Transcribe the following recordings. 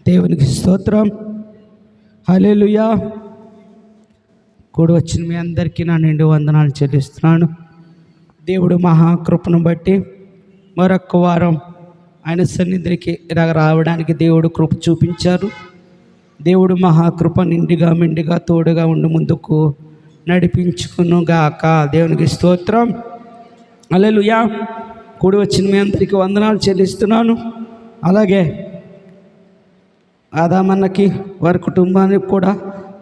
దేవునికి స్తోత్రం. హల్లెలూయా. కూడి వచ్చిన మీ అందరికీ నా నిండు వందనాలు చెల్లిస్తున్నాను. దేవుడు మహాకృపను బట్టి మరొక్క వారం ఆయన సన్నిధికి రావడానికి దేవుడు కృప చూపించారు. దేవుడు మహాకృప నిండిగా మెండిగా తోడుగా ఉండి ముందుకు నడిపించుకునుగాక. దేవునికి స్తోత్రం. హల్లెలూయా. కూడి వచ్చిన మీ అందరికీ వందనాలు చెల్లిస్తున్నాను. అలాగే ఆదామన్నకి వారి కుటుంబానికి కూడా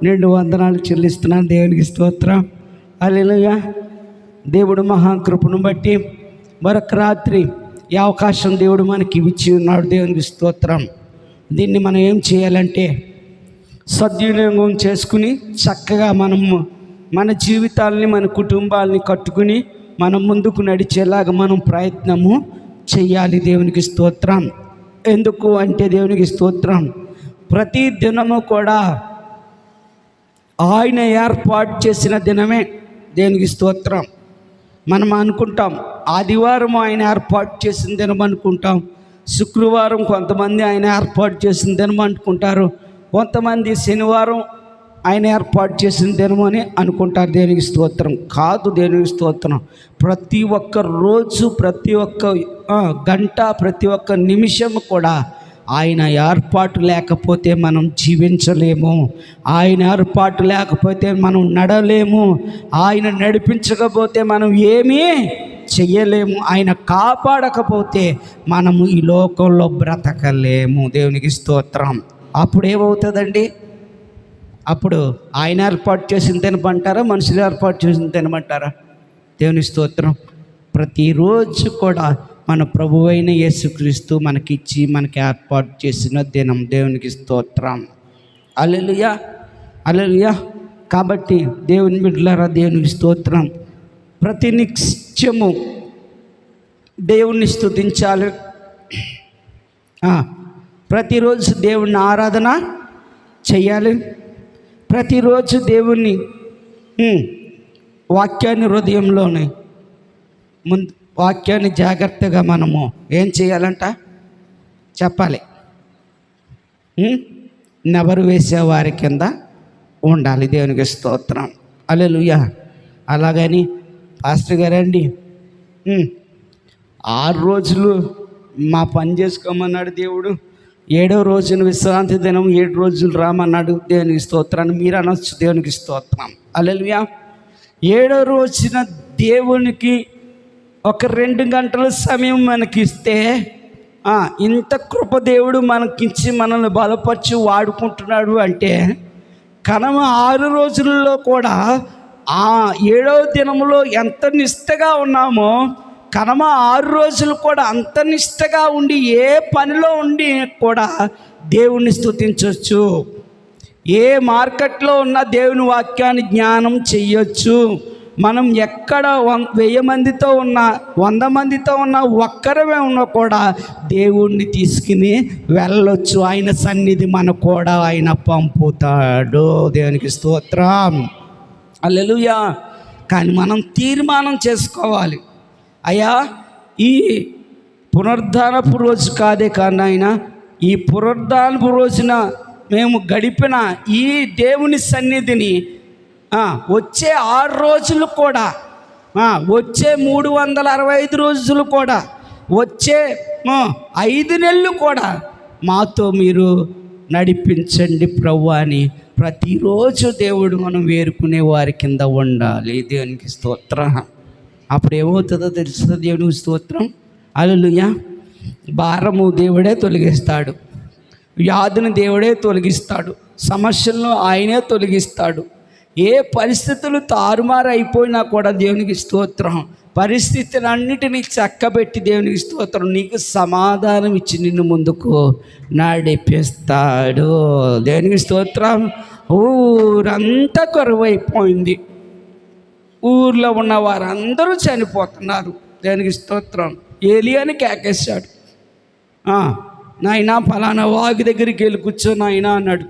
నిండు వందనాలు చెల్లిస్తున్నాను. దేవునికి స్తోత్రం. హల్లెలూయా. దేవుడు మహాకృపను బట్టి మరొక రాత్రి ఈ అవకాశం దేవుడు మనకి ఇచ్చి ఉన్నాడు. దేవునికి స్తోత్రం. దీన్ని మనం ఏం చేయాలంటే సద్వినియోగం చేసుకుని చక్కగా మనము మన జీవితాలని మన కుటుంబాలని కట్టుకుని మనం ముందుకు నడిచేలాగా మనం ప్రయత్నము చెయ్యాలి. దేవునికి స్తోత్రం. ఎందుకు అంటే దేవునికి స్తోత్రం, ప్రతి దినము కూడా ఆయన ఏర్పాటు చేసిన దినమే. దేవునికి స్తోత్రం. మనం అనుకుంటాం ఆదివారం ఆయన ఏర్పాటు చేసిన దినం అనుకుంటాం, శుక్రవారం కొంతమంది ఆయన ఏర్పాటు చేసిన దినం అనుకుంటారు, కొంతమంది శనివారం ఆయన ఏర్పాటు చేసిన దినం అని అనుకుంటారు. దేవునికి స్తోత్రం. కాదు, దేవునికి స్తోత్రం. ప్రతి ఒక్క రోజు, ప్రతి ఒక్క గంట, ప్రతి ఒక్క నిమిషం కూడా ఆయన ఏర్పాటు లేకపోతే మనం జీవించలేము. ఆయన ఏర్పాటు లేకపోతే మనం నడలేము. ఆయన నడిపించకపోతే మనం ఏమీ చెయ్యలేము. ఆయన కాపాడకపోతే మనము ఈ లోకంలో బ్రతకలేము. దేవునికి స్తోత్రం. అప్పుడు ఏమవుతుందండి? అప్పుడు ఆయన ఏర్పాటు చేసిన తినమంటారా, మనుషులు ఏర్పాటు చేసిన తినమంటారా? దేవుని స్తోత్రం. ప్రతిరోజు కూడా మన ప్రభువైన యేసుక్రీస్తు మనకిచ్చి మనకి ఏర్పాటు చేసిన దినం. దేవునికి స్తోత్రం. హల్లెలూయా, హల్లెలూయా. కాబట్టి దేవుని బిడ్డలారా, దేవునికి స్తోత్రం. ప్రతి నిత్యము దేవుణ్ణి స్తుతించాలి. ప్రతిరోజు దేవుణ్ణి ఆరాధన చెయ్యాలి. ప్రతిరోజు దేవుణ్ణి వాక్యాన్ని హృదయంలోనే వాక్యాన్ని జాగ్రత్తగా మనము ఏం చేయాలంట చెప్పాలి. నెబరు వేసే వారి కింద ఉండాలి. దేవునికి స్తోత్రం. హల్లెలూయా. అలాగని పాస్టర్ గారండి 6 రోజులు మా పని చేసుకోమన్నాడు దేవుడు, 7వ రోజున విశ్రాంతి దినం 7 రోజులు రామన్నాడు. దేవునికి స్తోత్రాన్ని మీరు అనొచ్చు. దేవునికి స్తోత్రం. హల్లెలూయా. 7వ రోజున దేవునికి ఒక 2 గంటల సమయం మనకిస్తే ఇంత కృప దేవుడు మనకిచ్చి మనల్ని బలపరిచి వాడుకుంటున్నాడు అంటే, కనమ 6 రోజుల్లో కూడా 7వ దినంలో ఎంత నిష్టగా ఉన్నామో, కనమ 6 రోజులు కూడా అంత నిష్టగా ఉండి ఏ పనిలో ఉండి కూడా దేవుణ్ణి స్తుతించవచ్చు. ఏ మార్కెట్లో ఉన్న దేవుని వాక్యాన్ని జ్ఞానం చెయ్యొచ్చు. మనం ఎక్కడ 1000 మందితో ఉన్నా, 100 మందితో ఉన్నా, ఒక్కరమే ఉన్నా కూడా దేవుణ్ణి తీసుకుని వెళ్ళొచ్చు. ఆయన సన్నిధి మనకు కూడా ఆయన పంపుతాడు. దేవునికి స్తోత్రం. హల్లెలూయా. కానీ మనం తీర్మానం చేసుకోవాలి, అయ్యా ఈ పునరుద్ధానపు రోజు కాదే కానీ ఆయన ఈ పునరుద్ధానపు రోజున మేము గడిపిన ఈ దేవుని సన్నిధిని వచ్చే 6 రోజులు కూడా, వచ్చే 365 రోజులు కూడా, వచ్చే 5 నెలలు కూడా మాతో మీరు నడిపించండి ప్రభువా అని ప్రతిరోజు దేవుడు మనం వేరుకునే వారి కింద ఉండాలి. దేవునికి స్తోత్రం. అప్పుడు ఏమవుతుందో తెలుస్తుందో. దేవునికి స్తోత్రం. హల్లెలూయా. భారము దేవుడే తొలగిస్తాడు, వ్యాధిని దేవుడే తొలగిస్తాడు, సమస్యలను ఆయనే తొలగిస్తాడు. ఏ పరిస్థితులు తారుమారు అయిపోయినా కూడా దేవునికి స్తోత్రం, పరిస్థితులన్నిటినీ చక్కబెట్టి దేవునికి స్తోత్రం నీకు సమాధానం ఇచ్చి నిన్ను ముందుకు నడిపిస్తాడు. దేవునికి స్తోత్రం. ఊరంతా కరువైపోయింది, ఊర్లో ఉన్న వారందరూ చనిపోతున్నారు. దేవునికి స్తోత్రం. ఏలియాని కేకేశాడు, నాయనా ఫలానా వాగు దగ్గరికి వెళ్ళి కూర్చో నాయనా అన్నాడు.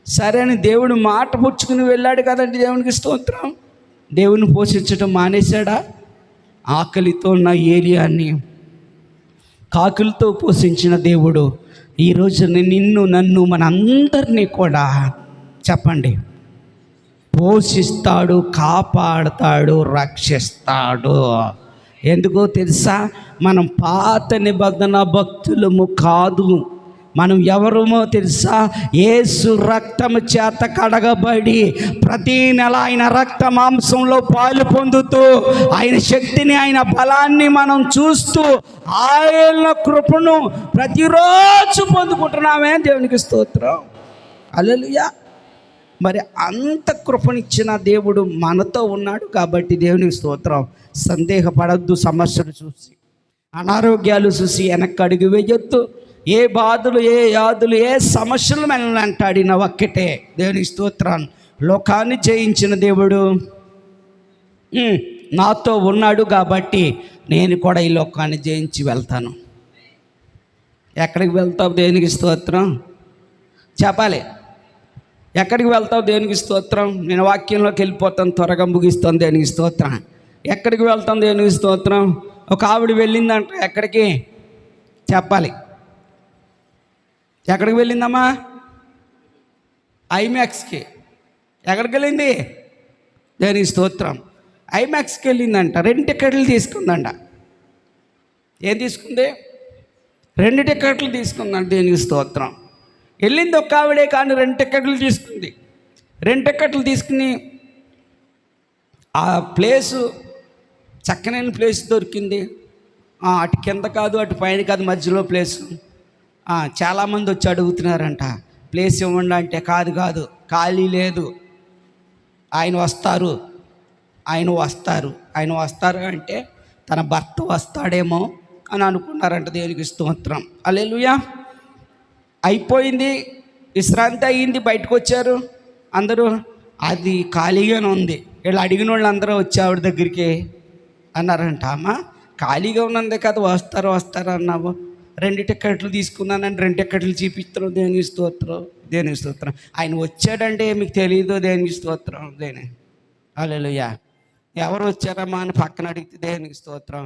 సరే అని దేవుడు మాట పుచ్చుకుని వెళ్ళాడు కదండి. దేవునికి స్తోత్రం. దేవుని పోషించడం మానేశాడా? ఆకలితో ఉన్న ఏలియాని కాకులతో పోషించిన దేవుడు ఈరోజు నిన్ను నన్ను మనందరినీ కూడా చెప్పండి పోషిస్తాడు, కాపాడుతాడు, రక్షిస్తాడు. ఎందుకో తెలుసా? మనం పాత నిబంధన భక్తులము కాదు. మనం ఎవరమో తెలుసా? యేసు రక్తము చేత కడగబడి ప్రతి నెల ఆయన రక్త మాంసంలో పాలు పొందుతూ ఆయన శక్తిని, ఆయన బలాన్ని మనం చూస్తూ ఆయన కృపను ప్రతిరోజు పొందుకుంటున్నామే. దేవునికి స్తోత్రం. హల్లెలూయా. మరి అంత కృపనిచ్చిన దేవుడు మనతో ఉన్నాడు కాబట్టి దేవునికి స్తోత్రం. సందేహపడద్దు. సమస్యలు చూసి, అనారోగ్యాలు చూసి వెనక్కి అడుగు వేయొద్దు. ఏ బాధలు, ఏ యాదులు, ఏ సమస్యలు మనల్ని అంటాడిన ఒక్కటే దేవునికి స్తోత్రం. లోకాన్ని జయించిన దేవుడు నాతో ఉన్నాడు కాబట్టి నేను కూడా ఈ లోకాన్ని జయించి వెళ్తాను. ఎక్కడికి వెళ్తావు? దేవునికి స్తోత్రం. చెప్పాలి, ఎక్కడికి వెళ్తావు? దేవునికి స్తోత్రం. నేను వాక్యంలోకి వెళ్ళిపోతాను, త్వరగా ముగిస్తాను. దేవునికి స్తోత్రం. ఎక్కడికి వెళ్తాం? దేవునికి స్తోత్రం. ఒక ఆవిడ వెళ్ళిందంట. ఎక్కడికి? చెప్పాలి. ఎక్కడికి వెళ్ళిందమ్మా? ఐమాక్స్కి. ఎక్కడికి వెళ్ళింది? దేవునికి స్తోత్రం. ఐమాక్స్కి వెళ్ళిందంట. 2 టికెట్లు తీసుకుందంట. ఏం తీసుకుంది? 2 టికెట్లు తీసుకుందంట. దేవునికి స్తోత్రం. వెళ్ళింది ఒక ఆవిడే కానీ 2 టికెట్లు తీసుకుంది. 2 టికెట్లు తీసుకుని ఆ ప్లేసు చక్కనైన ప్లేస్ దొరికింది. అటు కింద కాదు, అటు పైన కాదు, మధ్యలో ప్లేసు. చాలామంది వచ్చి అడుగుతున్నారంట, ప్లేస్ ఇవ్వండి అంటే కాదు ఖాళీ లేదు, ఆయన వస్తారు అంటే తన భర్త వస్తాడేమో అని అనుకున్నారంట. దేవునికి స్తోత్రం. హల్లెలూయా. అయిపోయింది, విశ్రాంతి అయ్యింది, బయటకు వచ్చారు అందరూ. అది ఖాళీగానే ఉంది. వీళ్ళు అడిగిన వాళ్ళు అందరూ వచ్చి ఆవిడ దగ్గరికి అన్నారంట, అమ్మ ఖాళీగా ఉన్నందే కదా వస్తారు అన్నావు, 2 టికెట్లు తీసుకున్నానని 2 టికెట్లు చూపిస్తున్నావు. దేవునికి స్తోత్రం. ఆయన వచ్చాడంటే మీకు తెలియదు. దేవునికి స్తోత్రం. హల్లెలూయా. ఎవరు వచ్చారమ్మా అని పక్కన అడిగితే దేవునికి స్తోత్రం.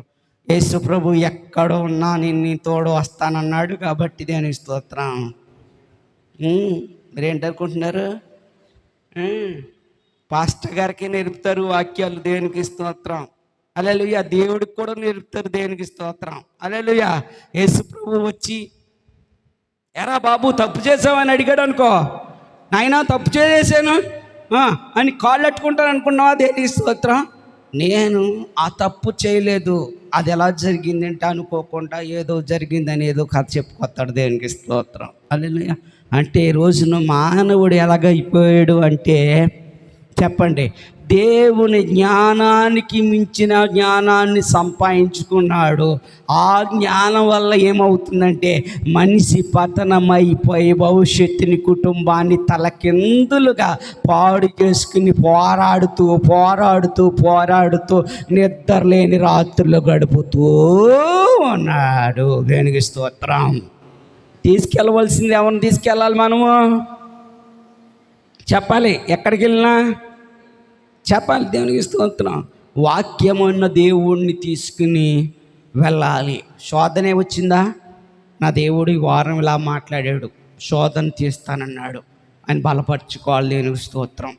యేసు ప్రభు ఎక్కడ ఉన్నా నేను నీ తోడు వస్తానన్నాడు కాబట్టి దేవునికి స్తోత్రం. మీరేంటనుకుంటున్నారు? పాస్టర్ గారికి నేర్పుతారు వాక్యాలు. దేవునికి స్తోత్రం. హల్లెలూయా. దేవుడికి కూడా నేర్పుతారు. దేవునికి స్తోత్రం. హల్లెలూయా. యేసు ప్రభు వచ్చి ఎరా బాబు తప్పు చేసావని అడిగాడు అనుకో, నాయనా తప్పు చేసాను అని కాళ్ళు అట్టుకుంటాను అనుకున్నావా? దేవునికి స్తోత్రం. నేను ఆ తప్పు చేయలేదు, అది ఎలా జరిగిందంటే అనుకోకుండా ఏదో జరిగిందని ఏదో కథ చెప్పుకొస్తాడు. దేవునికి స్తోత్రం. హల్లెలూయా. అంటే ఈ రోజున మానవుడు ఎలాగైపోయాడు అంటే చెప్పండి, దేవుని జ్ఞానానికి మించిన జ్ఞానాన్ని సంపాదించుకున్నాడు. ఆ జ్ఞానం వల్ల ఏమవుతుందంటే మనిషి పతనమైపోయి భవిష్యత్తుని, కుటుంబాన్ని తలకిందులుగా పాడు చేసుకుని పోరాడుతూ నిద్రలేని రాత్రులు గడుపుతూ ఉన్నాడు. దేనికి స్తోత్రం. తీసుకెళ్ళవలసింది ఎవరిని తీసుకెళ్ళాలి? మనము చెప్పాలి. ఎక్కడికి వెళ్ళినా చెప్పాలి. దేవునికి స్తోత్రం. వాక్యం అన్న దేవుణ్ణి తీసుకుని వెళ్ళాలి. శోధనే వచ్చిందా? నా దేవుడు ఈ వారం ఇలా మాట్లాడాడు, శోధన తీస్తానన్నాడు అని బలపరుచుకోవాలి. దేవునికి స్తోత్రం.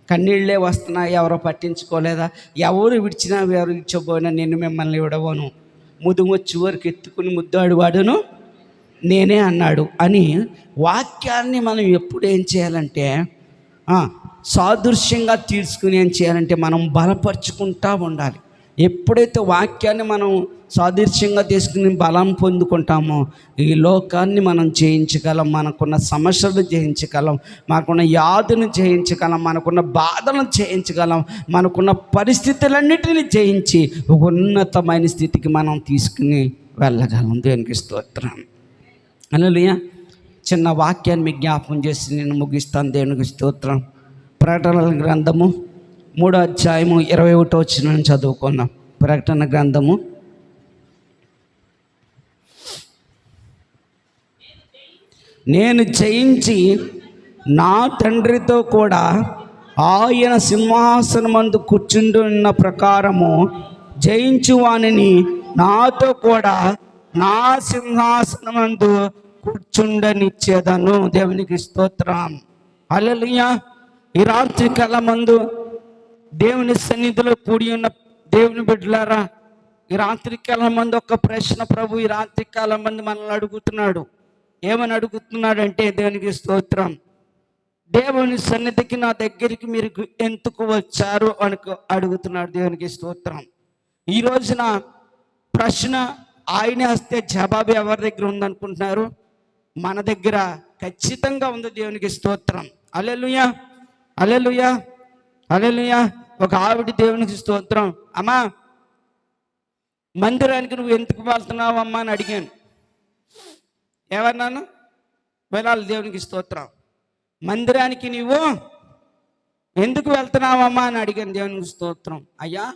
కన్నీళ్ళే వస్తున్నాయి, ఎవరో పట్టించుకోలేదా? ఎవరు విడిచినా ఎవరు ఇచ్చబోయినా నేను మిమ్మల్ని విడవను, ముదుమొచ్చి వరకు ఎత్తుకుని ముద్దాడువాడును నేనే అన్నాడు అని వాక్యాన్ని మనం ఎప్పుడు ఏం చేయాలంటే సాదృశ్యంగా తీసుకుని ఏం చేయాలంటే మనం బలపరుచుకుంటూ ఉండాలి. ఎప్పుడైతే వాక్యాన్ని మనం సాదృశ్యంగా తీసుకుని బలం పొందుకుంటామో ఈ లోకాన్ని మనం జయించగలం, మనకున్న సమస్యలు జయించగలం, మనకున్న వ్యాధులను జయించగలం, మనకున్న బాధలను జయించగలం, మనకున్న పరిస్థితులన్నిటిని జయించి ఒక ఉన్నతమైన స్థితికి మనం తీసుకుని వెళ్ళగలం. దేవునికి స్తోత్రం. హల్లెలూయా. చిన్న వాక్యాన్ని మీకు జ్ఞాపకం చేసి నేను ముగిస్తాను. దేవునికి స్తోత్రం. ప్రకటనల గ్రంథము 3వ అధ్యాయము 21వ వచనం చదువుకున్నాం. ప్రకటన గ్రంథము నేను జయించి నా తండ్రితో కూడా ఆయన సింహాసనమందు కూర్చుంటున్న ప్రకారము జయించువానిని నాతో కూడా నా సింహాసనమందు కూర్చుండనిచ్చేదను. దేవునికి స్తోత్రం. హల్లెలూయా. ఈ రాత్రి కాలమందు దేవుని సన్నిధిలో కూడి ఉన్న దేవుని బిడ్డలారా, ఈ రాత్రి కాలమందు ఒక ప్రశ్న ప్రభు ఈ రాత్రి కాలమందు మనల్ని అడుగుతున్నాడు. ఏమని అడుగుతున్నాడంటే, దేవునికి స్తోత్రం, దేవుని సన్నిధికి నా దగ్గరికి మీరు ఎందుకు వచ్చారు అని అడుగుతున్నాడు. దేవునికి స్తోత్రం. ఈ రోజున ప్రశ్న ఆయనే వస్తే జవాబు ఎవరి దగ్గర ఉందనుకుంటున్నారు? మన దగ్గర ఖచ్చితంగా ఉంది. దేవునికి స్తోత్రం. హల్లెలూయా, హల్లెలూయా, హల్లెలూయా. ఒక ఆవిడ దేవునికి స్తోత్రం, అమ్మా మందిరానికి నువ్వు ఎందుకు వెళ్తున్నావు అమ్మా అని అడిగాను. ఏమన్నాను? వెళ్ళాలి. దేవునికి స్తోత్రం. మందిరానికి నీవు ఎందుకు వెళ్తున్నావమ్మా అని అడిగాను. దేవునికి స్తోత్రం. అయ్యా,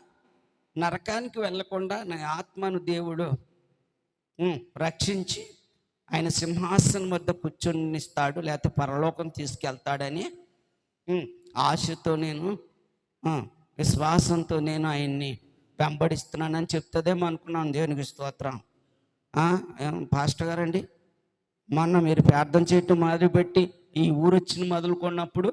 నరకానికి వెళ్ళకుండా నా ఆత్మను దేవుడు రక్షించి ఆయన సింహాసనం వద్ద కూర్చొనిస్తాడు, లేకపోతే పరలోకం తీసుకెళ్తాడని ఆశతో నేను విశ్వాసంతో నేను ఆయన్ని వెంబడిస్తున్నానని చెప్తుందేమో అనుకున్నాను. దేవునికి స్తోత్రం. పాస్టర్ గారండి, మొన్న మీరు ప్రార్థన చేయటం మొదలుపెట్టి ఈ ఊరు వచ్చిన మొదలుకున్నప్పుడు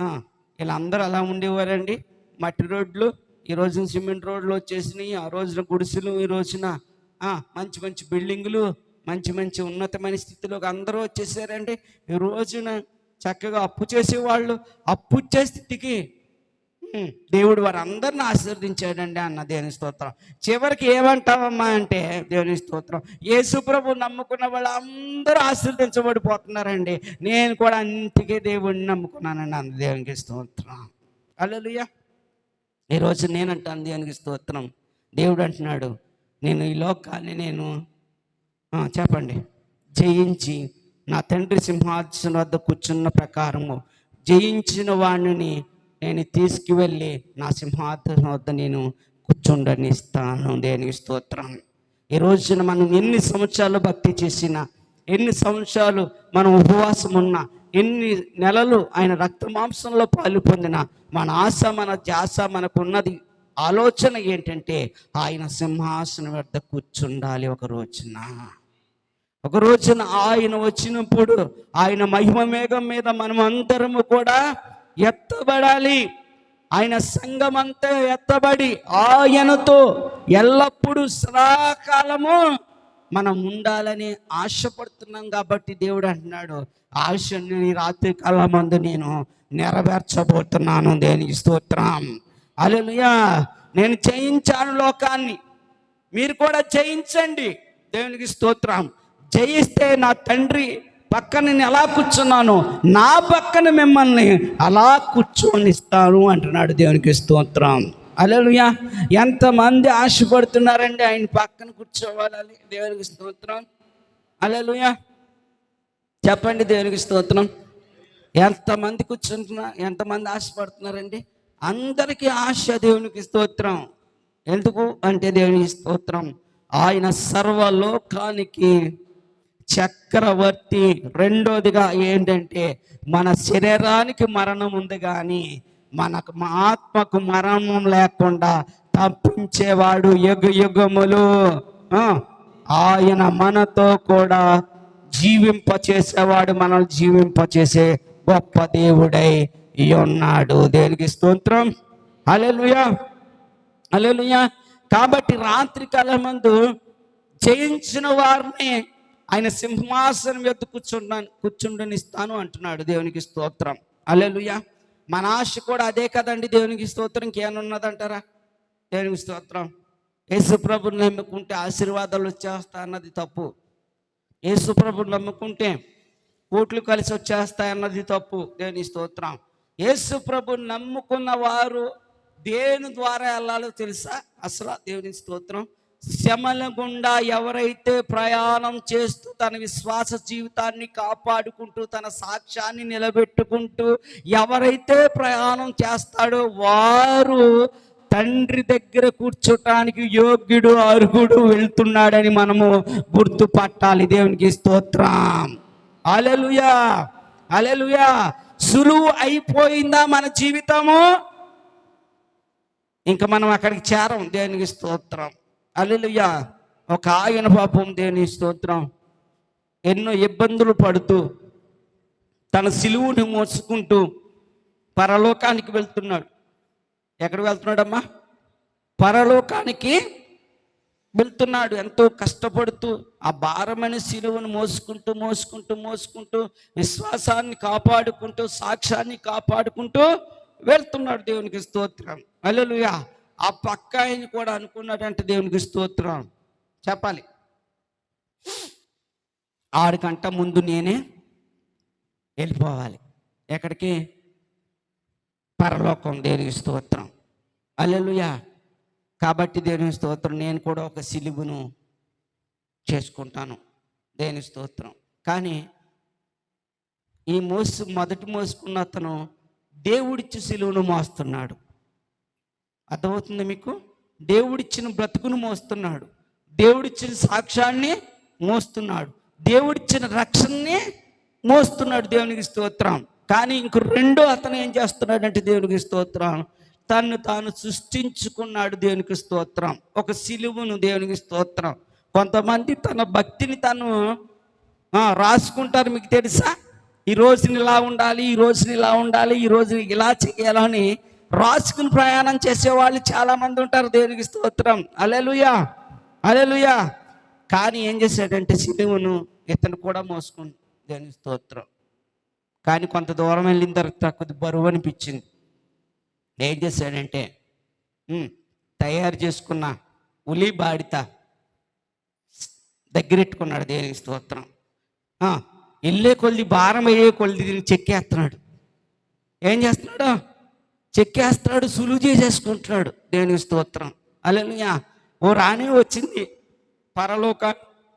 వీళ్ళందరూ అలా ఉండేవారండి. మట్టి రోడ్లు, ఈ రోజున సిమెంట్ రోడ్లు వచ్చేసినాయి. ఆ రోజున గుడిసెలు, ఈ రోజున మంచి మంచి బిల్డింగులు, మంచి మంచి ఉన్నతమైన స్థితిలోకి అందరూ వచ్చేసారండి. ఈ రోజున చక్కగా అప్పు చేసేవాళ్ళు అప్పు ఇచ్చే స్థితికి దేవుడు వారు అందరిని ఆశీర్వదించాడండి అన్న. దేవుని స్తోత్రం. చివరికి ఏమంటావమ్మా అంటే, దేవుని స్తోత్రం, యేసు ప్రభు నమ్ముకున్న వాళ్ళు అందరూ ఆశీర్వదించబడిపోతున్నారండి. నేను కూడా అంతకే దేవుడిని నమ్ముకున్నానండి అన్న. దేవునికి స్తోత్రం. హల్లెలూయా. ఈరోజు నేనంటాను దేవునికి స్తోత్రం. దేవుడు అంటున్నాడు, నేను ఈ లోకాన్ని నేను చెప్పండి జయించి నా తండ్రి సింహాసనం వద్ద కూర్చున్న ప్రకారము జయించిన వాడిని నేను తీసుకువెళ్ళి నా సింహాసనం వద్ద నేను కూర్చుండనిస్తాను. దేనికి స్తోత్రం. ఈ రోజున మనం ఎన్ని సంవత్సరాలు భక్తి చేసినా, ఎన్ని సంవత్సరాలు మనం ఉపవాసం ఉన్నా, ఎన్ని నెలలు ఆయన రక్త మాంసంలో పాలు పొందిన, మన ఆశ, మన ధ్యాస, మనకున్నది ఆలోచన ఏంటంటే ఆయన సింహాసనం వద్ద కూర్చుండాలి. ఒక రోజున ఆయన వచ్చినప్పుడు ఆయన మహిమ మేఘం మీద మనం అందరము కూడా ఎత్తబడాలి. ఆయన సంఘమంతా ఎత్తబడి ఆయనతో ఎల్లప్పుడూ సదాకాలము మనం ఉండాలని ఆశపడుతున్నాం. కాబట్టి దేవుడు అంటున్నాడు, ఆశని రాత్రి కాలమందు నేను నెరవేర్చబోతున్నాను. దేనికి స్తోత్రం. హల్లెలూయా. నేను జయించాను లోకాన్ని, మీరు కూడా జయించండి. దేవునికి స్తోత్రం. జయిస్తే నా తండ్రి పక్కన నేను ఎలా కూర్చున్నాను, నా పక్కన మిమ్మల్ని అలా కూర్చొనిస్తాను అంటున్నాడు. దేవునికి స్తోత్రం. హల్లెలూయా. ఎంతమంది ఆశపడుతున్నారండి ఆయన పక్కన కూర్చోవాలని. దేవునికి స్తోత్రం. హల్లెలూయా. చెప్పండి. దేవునికి స్తోత్రం. ఎంతమంది ఎంతమంది ఆశపడుతున్నారండి? అందరికీ ఆశ. దేవునికి స్తోత్రం. ఎందుకు అంటే, దేవునికి స్తోత్రం, ఆయన సర్వలోకానికి చక్రవర్తి. రెండోదిగా ఏంటంటే, మన శరీరానికి మరణం ఉంది కానీ మనకు ఆత్మకు మరణం లేకుండా తప్పించేవాడు యుగములు. ఆయన మనతో కూడా జీవింపచేసేవాడు, మనల్ని జీవింపచేసే గొప్ప దేవుడై ఉన్నాడు. దేనికి స్తోత్రం. హల్లెలూయా, హల్లెలూయా. కాబట్టి రాత్రి కాలమందు జయించిన వారిని ఆయన సింహాసనం ఎత్తు కూర్చుండనిస్తాను అంటున్నాడు. దేవునికి స్తోత్రం. హల్లెలూయా. మన ఆశ కూడా అదే కదండి. దేవునికి స్తోత్రం. ఇంకేమన్నదంటారా? దేవునికి స్తోత్రం. యేసు ప్రభుని నమ్ముకుంటే ఆశీర్వాదాలు వచ్చేస్తాయి అన్నది తప్పు. యేసు ప్రభుని నమ్ముకుంటే కోట్లు కలిసి వచ్చేస్తాయి అన్నది తప్పు. దేవునికి స్తోత్రం. యేసు ప్రభుని నమ్ముకున్న వారు దేని ద్వారా వెళ్ళాలో తెలుసా? అసలు దేవునికి స్తోత్రం, శ్రమల గుండా ఎవరైతే ప్రయాణం చేస్తూ తన విశ్వాస జీవితాన్ని కాపాడుకుంటూ తన సాక్ష్యాన్ని నిలబెట్టుకుంటూ ఎవరైతే ప్రయాణం చేస్తాడో వారు తండ్రి దగ్గర కూర్చోటానికి యోగ్యుడు, అర్హుడు వెళ్తున్నాడని మనము గుర్తుపట్టాలి. దేవునికి స్తోత్రం. హల్లెలూయా, హల్లెలూయా. సులువు అయిపోయిందా మన జీవితము? ఇంకా మనం అక్కడికి చేరం. దేవునికి స్తోత్రం. హల్లెలూయా. ఒక ఆయన పాపం, దేవుని స్తోత్రం, ఎన్నో ఇబ్బందులు పడుతూ తన సిలువుని మోసుకుంటూ పరలోకానికి వెళ్తున్నాడు. ఎక్కడ వెళ్తున్నాడమ్మా? పరలోకానికి వెళ్తున్నాడు. ఎంతో కష్టపడుతూ ఆ భారమైన సిలువను మోసుకుంటూ మోసుకుంటూ మోసుకుంటూ విశ్వాసాన్ని కాపాడుకుంటూ సాక్ష్యాన్ని కాపాడుకుంటూ వెళ్తున్నాడు. దేవునికి స్తోత్రం. హల్లెలూయా. ఆ పక్క ఆయన కూడా అనుకున్నాడంటే దేవునికి స్తోత్రం చెప్పాలి, 6 గంటల ముందు నేనే వెళ్ళిపోవాలి. ఎక్కడికి? పరలోకం. దేవునికి స్తోత్రం. హల్లెలూయా. కాబట్టి దేవుని స్తోత్రం, నేను కూడా ఒక సిలువను చేసుకుంటాను. దేవుని స్తోత్రం. కానీ ఈ మొదటి మోసుకున్న అతను దేవుడిచ్చి సిలువను మోస్తున్నాడు. అర్థమవుతుంది మీకు? దేవుడిచ్చిన బ్రతుకును మోస్తున్నాడు, దేవుడిచ్చిన సాక్ష్యాన్ని మోస్తున్నాడు, దేవుడిచ్చిన రక్షణని మోస్తున్నాడు. దేవునికి స్తోత్రం. కానీ ఇంక రెండో అతను ఏం చేస్తున్నాడంటే దేవునికి స్తోత్రం, తను తాను సృష్టించుకున్నాడు. దేవునికి స్తోత్రం. ఒక సిలువను. దేవునికి స్తోత్రం. కొంతమంది తన భక్తిని తను రాసుకుంటారు. మీకు తెలుసా? ఈ రోజుని ఇలా ఉండాలి, ఈ రోజుని ఇలా ఉండాలి, ఈ రోజు ఇలా చేయాలని రాసుకుని ప్రయాణం చేసేవాళ్ళు చాలామంది ఉంటారు. దేవునికి స్తోత్రం. హల్లెలూయా, హల్లెలూయా. కానీ ఏం చేశాడంటే సిలువను ఇతను కూడా మోసుకుంది. దేవునికి స్తోత్రం. కానీ కొంత దూరం వెళ్ళిన తర్వాత కొద్ది బరువు అనిపించింది. ఏం చేశాడంటే తయారు చేసుకున్న ఉలి బాడిత దగ్గరెట్టుకున్నాడు. దేవునికి స్తోత్రం. వెళ్ళే కొద్ది భారం అయ్యే కొద్ది చెక్కేస్తున్నాడు. ఏం చేస్తున్నాడు? చెక్కేస్తున్నాడు, సులువు చేసేసుకుంటున్నాడు. దేవునికి స్తోత్రం. హల్లెలూయా. ఓ రాణి వచ్చింది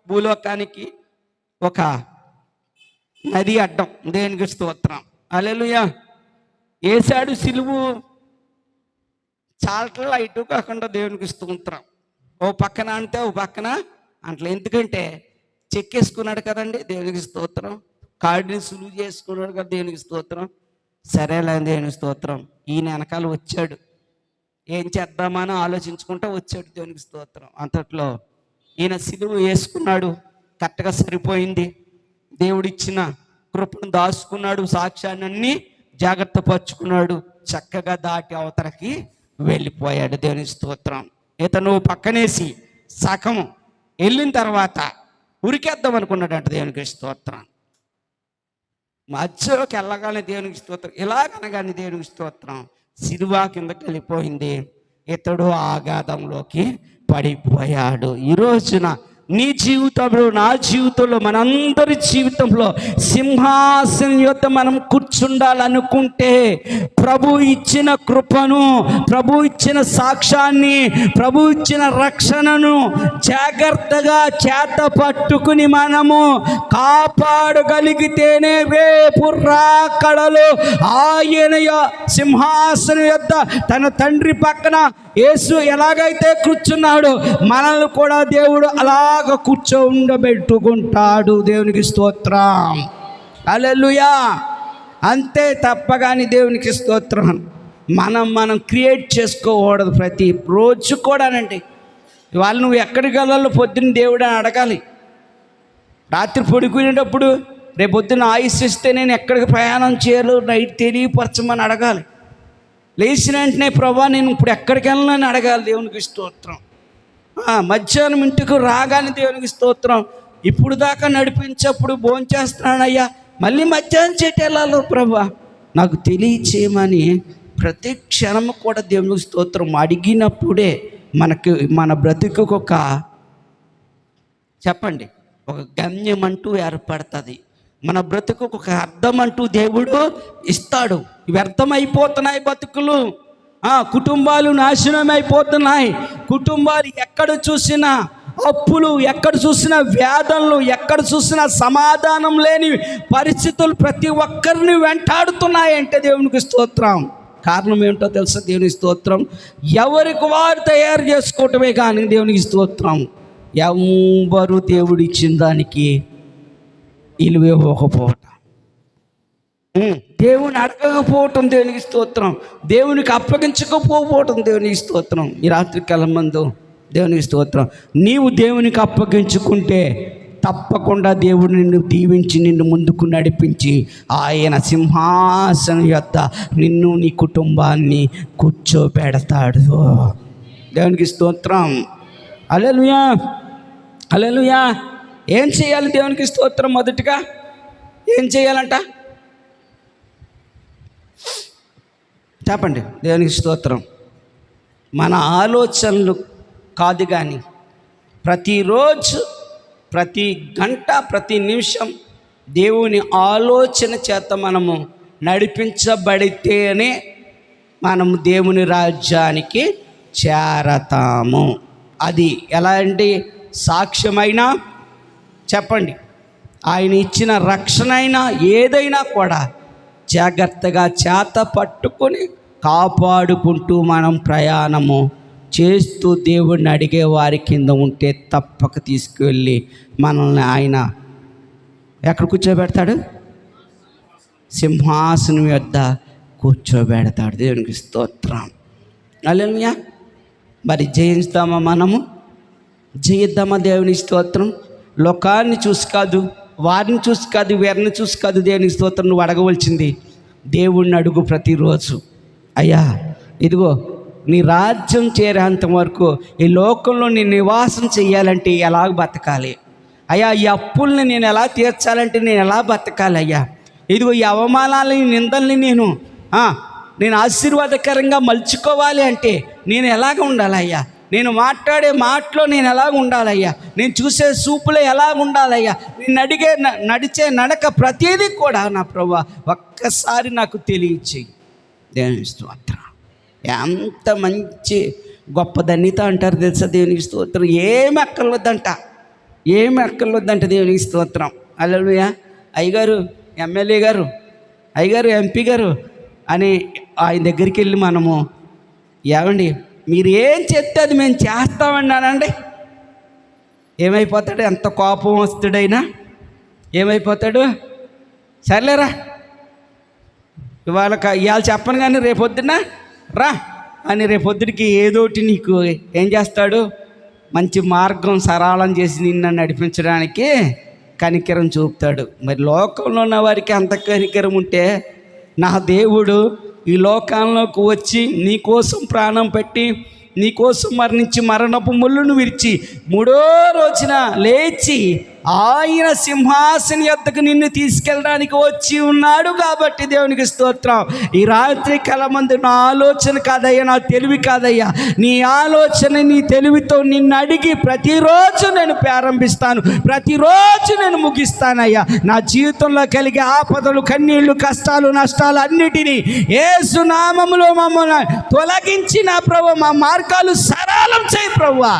భూలోకానికి ఒక నది అడ్డం. దేవునికి స్తోత్రం. హల్లెలూయా. వేసాడు సిలువు, చాలట్లా ఇటు కాకుండా దేవునికి స్తోత్రం. ఓ పక్కన అంటే ఓ పక్కన అంటలే. ఎందుకంటే చెక్కేసుకున్నాడు కదండి. దేవునికి స్తోత్రం. కాడిని సులువు చేసుకున్నాడు కదా. దేవునికి స్తోత్రం. సరేలే, దేవునికి స్తోత్రం. ఈయన వెనకాల వచ్చాడు. ఏం చేద్దామని ఆలోచించుకుంటూ వచ్చాడు. దేవునికి స్తోత్రం. అంతట్లో ఈయన సిలువు వేసుకున్నాడు. కరెక్ట్గా సరిపోయింది. దేవుడిచ్చిన కృపను దాచుకున్నాడు, సాక్ష్యాన్ని అన్నీ జాగ్రత్త పరుచుకున్నాడు. చక్కగా దాటి అవతలకి వెళ్ళిపోయాడు. దేవుని స్తోత్రం. ఇతను పక్కనేసి సగం వెళ్ళిన తర్వాత ఉరికేద్దాం అనుకున్నాడంట. దేవునికి స్తోత్రం. మధ్యలోకి వెళ్ళగానే దేవునికి స్తోత్రం, ఇలాగనగానే దేవునికి స్తోత్రం, సిలువ కిందకి వెళ్ళిపోయింది. ఇతడు ఆఘాతంలోకి పడిపోయాడు. ఈ రోజున నీ జీవితంలో, నా జీవితంలో, మనందరి జీవితంలో సింహాసనం యొద్ద మనం కూర్చుండాలనుకుంటే ప్రభు ఇచ్చిన కృపను, ప్రభు ఇచ్చిన సాక్ష్యాన్ని, ప్రభు ఇచ్చిన రక్షణను జాగ్రత్తగా చేత పట్టుకుని మనము కాపాడగలిగితేనే రేపు రాకడలో ఆయన సింహాసనం యొద్ద తన తండ్రి పక్కన యేసు ఎలాగైతే కూర్చున్నాడో మనల్ని కూడా దేవుడు అలాగ కూర్చోండబెట్టుకుంటాడు. దేవునికి స్తోత్రం. హల్లెలూయా. అంతే తప్పగాని దేవునికి స్తోత్రం. మనం క్రియేట్ చేసుకోకూడదు. ప్రతి రోజు కూడానండి. ఇవాళ నువ్వు ఎక్కడికి వెళ్ళాలో పొద్దున్న దేవుడు అని అడగాలి. రాత్రి పడుకునేటప్పుడు రేపు పొద్దున్న ఆయుష్ ఇస్తే నేను ఎక్కడికి ప్రయాణం చేయాలో నైట్ తెలియపరచమని అడగాలి. లేచిన వెంటనే ప్రభా నేను ఇప్పుడు ఎక్కడికి వెళ్ళాలని అడగాలి. దేవునికి స్తోత్రం. మధ్యాహ్నం ఇంటికి రాగానే దేవునికి స్తోత్రం. ఇప్పుడు దాకా నడిపించప్పుడు భోంచేస్తున్నానయ్యా, మళ్ళీ మధ్యాహ్నం చెట్టు వెళ్ళాలి ప్రభా నాకు తెలియచేయమని ప్రతి క్షణం కూడా దేవునికి స్తోత్రం అడిగినప్పుడే మన బ్రతుకు ఒక చెప్పండి ఒక గమ్యం అంటూ ఏర్పడుతుంది. మన బ్రతుకు ఒక అర్థం అంటూ దేవుడు ఇస్తాడు. వ్యర్థమైపోతున్నాయి బతుకులు, కుటుంబాలు నాశనం అయిపోతున్నాయి. కుటుంబాలు ఎక్కడ చూసినా అప్పులు, ఎక్కడ చూసినా వేదనలు, ఎక్కడ చూసినా సమాధానం లేని పరిస్థితులు ప్రతి ఒక్కరిని వెంటాడుతున్నాయంటే దేవునికి స్తోత్రం. కారణం ఏమిటో తెలుసా? దేవునికి స్తోత్రం. ఎవరికి వారు తయారు చేసుకోవటమే కానీ దేవునికి స్తోత్రం ఎవరు దేవుడు ఇచ్చిన దానికి ఇలువ ఇవ్వకపోవటం, దేవుని అడగకపోవటం దేవునికి స్తోత్రం, దేవునికి అప్పగించకపోవటం దేవునికి స్తోత్రం. ఈ రాత్రి కాలం మందు దేవునికి స్తోత్రం. నీవు దేవునికి అప్పగించుకుంటే తప్పకుండా దేవుడు నిన్ను దీవించి నిన్ను ముందుకు నడిపించి ఆయన సింహాసనం యొద్ద నిన్ను నీ కుటుంబాన్ని కూర్చోబెడతాడు. దేవునికి స్తోత్రం. హల్లెలూయా, హల్లెలూయా. ఏం చేయాలి దేవునికి స్తోత్రం? మొదటిగా ఏం చేయాలంట చెప్పండి. దేవునికి స్తోత్రం. మన ఆలోచనలు కాదు కానీ ప్రతిరోజు, ప్రతి గంట, ప్రతి నిమిషం దేవుని ఆలోచన చేత మనము నడిపించబడితేనే మనము దేవుని రాజ్యానికి చేరతాము. అది ఎలాంటి సాక్ష్యమైనా చెప్పండి, ఆయన ఇచ్చిన రక్షణ అయినా ఏదైనా కూడా జాగ్రత్తగా చేత పట్టుకొని కాపాడుకుంటూ మనం ప్రయాణము చేస్తూ దేవుడిని అడిగే వారి కింద ఉంటే తప్పక తీసుకువెళ్ళి మనల్ని ఆయన ఎక్కడ కూర్చోబెడతాడు? సింహాసనం యొద్ద కూర్చోబెడతాడు. దేవునికి స్తోత్రం. హల్లెలూయా. మరి జయిస్తామా? మనము జయిద్దామా? దేవునికి స్తోత్రం. లోకాన్ని చూసి కాదు, వారిని చూసి కాదు, వీరిని చూసి కాదు దేవునికి స్తోత్రం నువ్వు అడగవలసింది. దేవుణ్ణి అడుగు ప్రతిరోజు. అయ్యా ఇదిగో నీ రాజ్యం చేరేంత వరకు ఈ లోకంలో నేను నివాసం చేయాలంటే ఎలాగ బతకాలి అయ్యా? ఈ అప్పుల్ని నేను ఎలా తీర్చాలంటే నేను ఎలా బతకాలి అయ్యా? ఇదిగో ఈ అవమానాలని, నిందల్ని నేను ఆశీర్వాదకరంగా మలుచుకోవాలి అంటే నేను ఎలాగ ఉండాలయ్యా? నేను మాట్లాడే మాటలో నేను ఎలాగ ఉండాలయ్యా? నేను చూసే చూపులో ఎలాగ ఉండాలయ్యా? నేను నడిచే నడక ప్రతిదీ కూడా నా ప్రభువా ఒక్కసారి నాకు తెలియచేయి. దేవునికి స్తోత్రం. ఎంత మంచి గొప్ప ధన్యత అంటారు తెలుసా దేవునికి స్తోత్రం. ఏమి అక్కర్లేదంట దేవునికి స్తోత్రం. హల్లెలూయా. అయ్యగారు ఎమ్మెల్యే గారు, అయ్యగారు ఎంపీ గారు అని ఆయన దగ్గరికి వెళ్ళి మనము ఏమండి మీరు ఏం చెప్తే అది మేము చేస్తామన్నానండి, ఏమైపోతాడు? ఎంత కోపం వస్తుడైనా ఏమైపోతాడు? సర్లేరా ఇవాళ చెప్పను కానీ రేపొద్దున రా అని రేపొద్దుడికి ఏదోటి నీకు ఏం చేస్తాడు? మంచి మార్గం సరళం చేసి నిన్ను నడిపించడానికి కనికరం చూపుతాడు. మరి లోకంలో ఉన్న వారికి అంత కనికరం ఉంటే నా దేవుడు ఈ లోకంలోకి వచ్చి నీకోసం ప్రాణం పెట్టి నీకోసం మరణించి మరణపు ముళ్ళును విరిచి మూడో రోజున లేచి ఆయన సింహాసన యొద్దకు నిన్ను తీసుకెళ్ళడానికి వచ్చి ఉన్నాడు. కాబట్టి దేవునికి స్తోత్రం. ఈ రాత్రి కలమందు నా ఆలోచన కాదయ్యా, నా తెలివి కాదయ్యా, నీ ఆలోచన నీ తెలివితో నిన్ను అడిగి ప్రతిరోజు నేను ప్రారంభిస్తాను, ప్రతిరోజు నేను ముగిస్తానయ్యా. నా జీవితంలో కలిగే ఆపదలు, కన్నీళ్లు, కష్టాలు, నష్టాలు అన్నిటినీ యేసు నామములో మమ్మల్ని తొలగించి నా ప్రభువా మా మార్గాలు సరళం చేయి ప్రభువా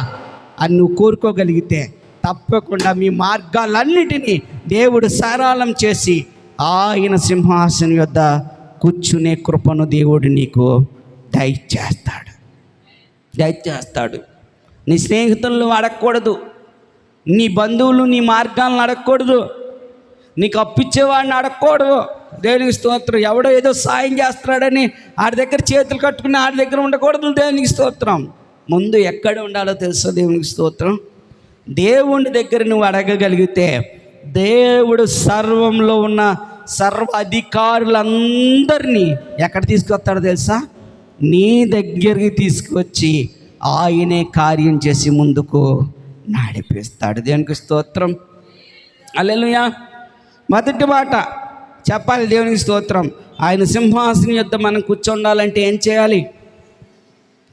అని నువ్వు కోరుకోగలిగితే తప్పకుండా మీ మార్గాలన్నిటినీ దేవుడు సరళం చేసి ఆయన సింహాసనం యొద్ద కూర్చునే కృపను దేవుడు నీకు దయచేస్తాడు. నీ స్నేహితులను అడగకూడదు, నీ బంధువులు నీ మార్గాలను అడగకూడదు, నీకు అప్పిచ్చేవాడిని అడగకూడదు. దేవునికి స్తోత్రం. ఎవడో ఏదో సాయం చేస్తున్నాడని ఆడి దగ్గర చేతులు కట్టుకుని ఆడి దగ్గర ఉండకూడదు. దేవునికి స్తోత్రం. ముందు ఎక్కడ ఉండాలో తెలుసా? దేవునికి స్తోత్రం. దేవుని దగ్గర నువ్వు అడగగలిగితే దేవుడు సర్వంలో ఉన్న సర్వ అధికారులందరినీ ఎక్కడ తీసుకొస్తాడో తెలుసా? నీ దగ్గరికి తీసుకొచ్చి ఆయనే కార్యం చేసి ముందుకు నడిపిస్తాడు. దేవునికి స్తోత్రం. హల్లెలూయా. మొదటి మాట చెప్పాలి దేవునికి స్తోత్రం. ఆయన సింహాసనం యొద్ద మనం కూర్చోండాలంటే ఏం చేయాలి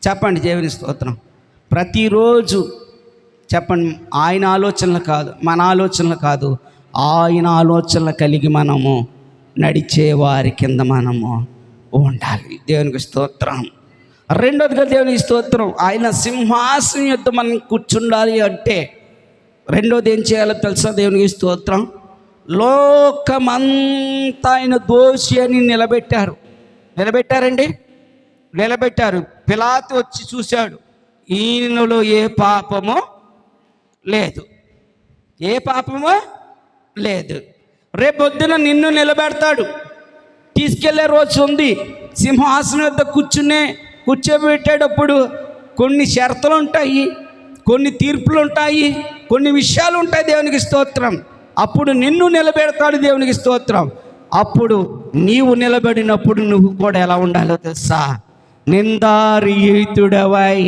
చెప్పండి? దేవునికి స్తోత్రం. ప్రతిరోజు చెప్పండి, ఆయన ఆలోచనలు కాదు, మన ఆలోచనలు కాదు, ఆయన ఆలోచనలు కలిగి మనము నడిచే వారి కింద మనము ఉండాలి. దేవునికి స్తోత్రం. రెండోదిగా దేవునికి స్తోత్రం, ఆయన సింహాసనం యొద్ద మనం కూర్చుండాలి అంటే రెండోది ఏం చేయాలో తెలుసా? దేవునికి స్తోత్రం. లోకమంతా ఆయన దోషి అని నిలబెట్టారు. పిలాతు వచ్చి చూశాడు, ఈయనలో ఏ పాపము లేదు. రేపొద్దున నిన్ను నిలబెడతాడు, తీసుకెళ్లే రోజు ఉంది. సింహాసనం వద్ద కూర్చోబెట్టేటప్పుడు కొన్ని షరతులు ఉంటాయి, కొన్ని తీర్పులు ఉంటాయి, కొన్ని విషయాలు ఉంటాయి. దేవునికి స్తోత్రం. అప్పుడు నిన్ను నిలబెడతాడు. దేవునికి స్తోత్రం. అప్పుడు నీవు నిలబడినప్పుడు నువ్వు కూడా ఎలా ఉండాలో తెలుసా? నిందారహితుడవై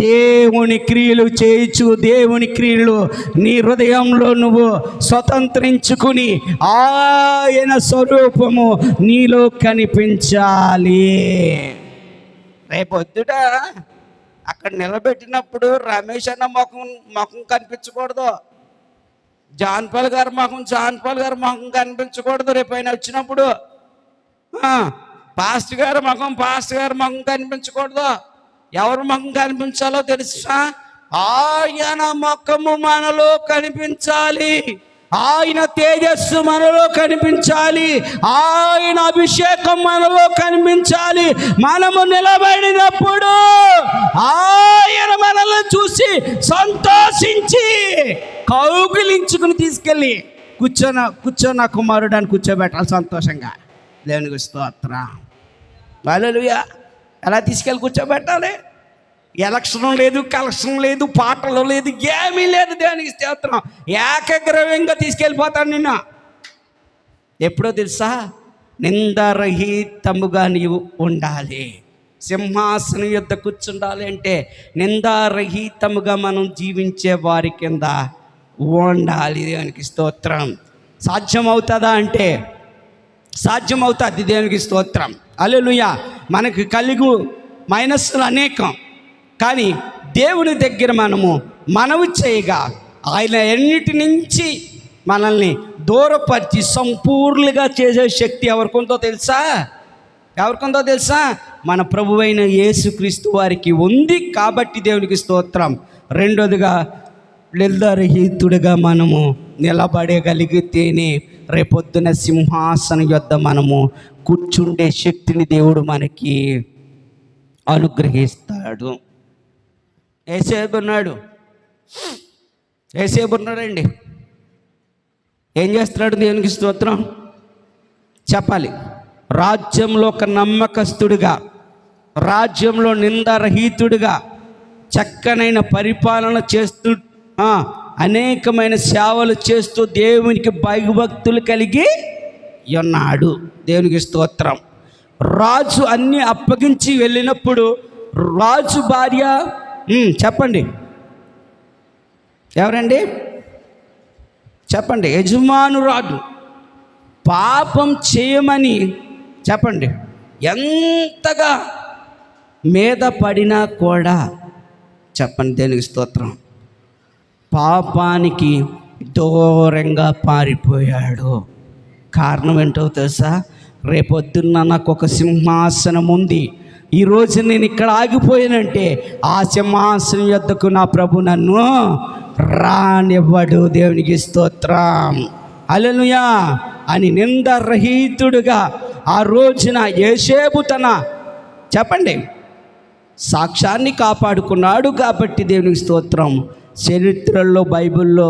దేవుని క్రియలు చేయించు, దేవుని క్రియలు నీ హృదయంలో నువ్వు స్వతంత్రించుకుని ఆయన స్వరూపము నీలో కనిపించాలి. రేపొద్దుట అక్కడ నిలబెట్టినప్పుడు రమేష్ అన్న ముఖం కనిపించకూడదు, జాన్పాల్ గారి ముఖం కనిపించకూడదు. రేపు ఆయన వచ్చినప్పుడు పాస్టర్ గారి ముఖం కనిపించకూడదు. ఎవరి ముఖం కనిపించాలో తెలుసా? ఆయన ముఖము మనలో కనిపించాలి, ఆయన తేజస్సు మనలో కనిపించాలి, ఆయన అభిషేకం మనలో కనిపించాలి. మనము నిలబడినప్పుడు ఆయన మనల్ని చూసి సంతోషించి కౌగిలించుకుని తీసుకెళ్ళి కూర్చో కుమారుడు అని కూర్చోబెట్టాలి సంతోషంగా. దేవునికి స్తోత్రం. హల్లెలూయా. ఎలా తీసుకెళ్ళి కూర్చోబెట్టాలి? ఎలక్షన్ లేదు, కలెక్షన్ లేదు, పాటలు లేదు, ఏమీ లేదు. దేవునికి స్తోత్రం. ఏకగ్రవ్యంగా తీసుకెళ్ళిపోతాడు నిన్ను. ఎప్పుడో తెలుసా? నిందారహితముగా నీవు ఉండాలి. సింహాసనం యొద్ద కూర్చుండాలి అంటే నిందారహితముగా మనం జీవించే వారి కింద ఉండాలి. దేవునికి స్తోత్రం. సాధ్యమవుతుందా అంటే సాధ్యమవుతుంది. దేవునికి స్తోత్రం. హల్లెలూయా. మనకు కలిగు మైనస్లు అనేకం, కానీ దేవుని దగ్గర మనము మనవి చేయగా ఆయన ఎన్నిటి నుంచి మనల్ని దూరపరిచి సంపూర్ణంగా చేసే శక్తి ఎవరికొందో తెలుసా? మన ప్రభువైన యేసుక్రీస్తు వారికి ఉంది. కాబట్టి దేవునికి స్తోత్రం. రెండోదిగా నిందారహితుడిగా మనము నిలబడగలిగితేనే రేపొద్దున సింహాసనం యొద్ద మనము కూర్చుండే శక్తిని దేవుడు మనకి అనుగ్రహిస్తాడు. యేసేపు ఉన్నాడండి. ఏం చేస్తున్నాడు? దేవునికి స్తోత్రం. చెప్పాలి. రాజ్యంలో ఒక నమ్మకస్తుడిగా, రాజ్యంలో నిందారహితుడిగా, చక్కనైన పరిపాలన చేస్తూ అనేకమైన సేవలు చేస్తూ దేవునికి భయభక్తులు కలిగి ఉన్నాడు. దేవునికి స్తోత్రం. రాజు అన్నీ అప్పగించి వెళ్ళినప్పుడు రాజు భార్య చెప్పండి ఎవరండి? చెప్పండి. యజమానురాలు పాపం చేయమని చెప్పండి ఎంతగా మీద పడినా కూడా చెప్పండి. దేనికి స్తోత్రం. పాపానికి దూరంగా పారిపోయాడు. కారణం ఏంటో తెలుసా? రేపొద్దున్న నాకు ఒక సింహాసనం ఉంది. ఈరోజు నేను ఇక్కడ ఆగిపోయానంటే ఆ సింహాసనం యొద్దకు నా ప్రభు నన్ను రానివ్వడు. దేవునికి స్తోత్రం. హల్లెలూయా అని నిందారహితుడుగా ఆ రోజున యేసేపు తన చెప్పండి సాక్ష్యాన్ని కాపాడుకున్నాడు. కాబట్టి దేవునికి స్తోత్రం. చరిత్రలో బైబిల్లో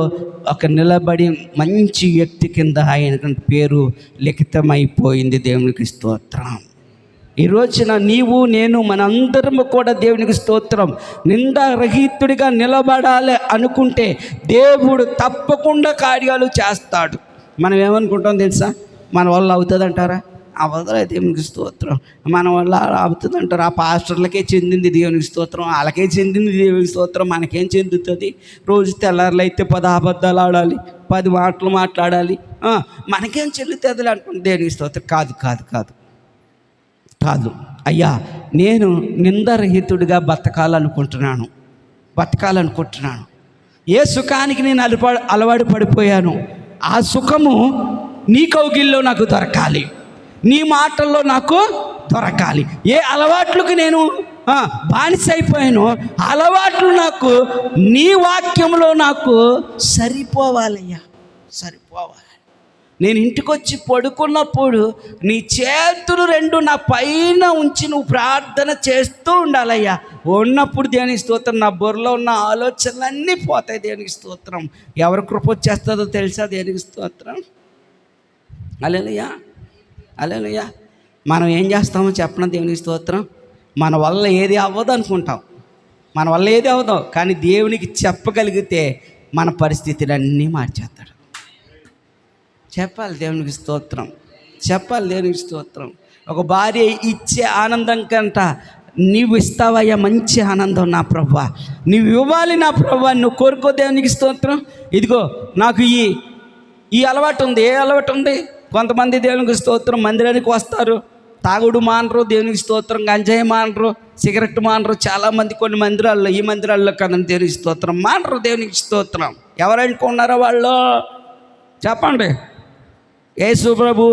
ఒక నిలబడి మంచి వ్యక్తి కింద ఆయన పేరు లిఖితమైపోయింది. దేవునికి స్తోత్రం. ఈ రోజున నీవు నేను మనందరము కూడా దేవునికి స్తోత్రం నిందారహితుడిగా నిలబడాలి అనుకుంటే దేవుడు తప్పకుండా కార్యాలు చేస్తాడు. మనం ఏమనుకుంటాం తెలుసా? మన వల్ల అవుతుందంటారా? అవతల దేవునికి స్తోత్రం. మన వల్ల అవుతుందంటారు. ఆ పాస్టర్లకే చెందింది దేవునికి స్తోత్రం, వాళ్ళకే చెందింది దేవునికి స్తోత్రం. మనకేం చెందుతుంది? రోజు తెల్లారులు అయితే 10 అబద్ధాలు ఆడాలి, 10 మాటలు మాట్లాడాలి, మనకేం చెల్లుతుంది అనుకుంటే దేవునికి స్తోత్రం. కాదు కాదు కాదు కాదు అయ్యా, నేను నిందారహితుడిగా బతకాలనుకుంటున్నాను. ఏ సుఖానికి నేను అలవాటు పడిపోయాను, ఆ సుఖము నీ కౌగిల్లో నాకు దొరకాలి, నీ మాటల్లో నాకు దొరకాలి. ఏ అలవాట్లకు నేను బానిస అయిపోయానో అలవాట్లు నాకు నీ వాక్యంలో నాకు సరిపోవాలయ్యా, సరిపోవాలి. నేను ఇంటికి వచ్చి పడుకున్నప్పుడు నీ చేతులు 2 నా పైన ఉంచి నువ్వు ప్రార్థన చేస్తూ ఉండాలయ్యా. ఉన్నప్పుడు దేవునికి స్తోత్రం. నా బుర్రలో ఉన్న ఆలోచనలన్నీ పోతాయి. దేవునికి స్తోత్రం. ఎవరి కృప వచ్చేస్తుందో తెలుసా? దేవునికి స్తోత్రం. హల్లెలూయా, హల్లెలూయా. మనం ఏం చేస్తామో చెప్పడం దేవునికి స్తోత్రం. మన వల్ల ఏది అవ్వదు అనుకుంటాం, మన వల్ల ఏది అవుదాం, కానీ దేవునికి చెప్పగలిగితే మన పరిస్థితులన్నీ మార్చేస్తాడు. చెప్పాలి దేవునికి స్తోత్రం, చెప్పాలి దేవునికి స్తోత్రం. ఒక భార్య ఇచ్చే ఆనందం కంట నీవు ఇస్తావయ్యా మంచి ఆనందం నా ప్రభువా, నీవు ఇవ్వాలి నా ప్రభువా, నువ్వు కోరుకో దేవునికి స్తోత్రం. ఇదిగో నాకు ఈ అలవాటు ఉంది. ఏ అలవాటు ఉంది? కొంతమంది దేవునికి స్తోత్రం మందిరానికి వస్తారు, తాగుడు మానరు, దేవునికి స్తోత్రం గంజాయి మానరు, సిగరెట్ మానరు. చాలామంది కొన్ని మందిరాల్లో, ఈ మందిరాల్లో కదండి దేవునికి స్తోత్రం మానరు, దేవునికి స్తోత్రం. ఎవరనుకున్నారో వాళ్ళు చెప్పండి. యేసు ప్రభు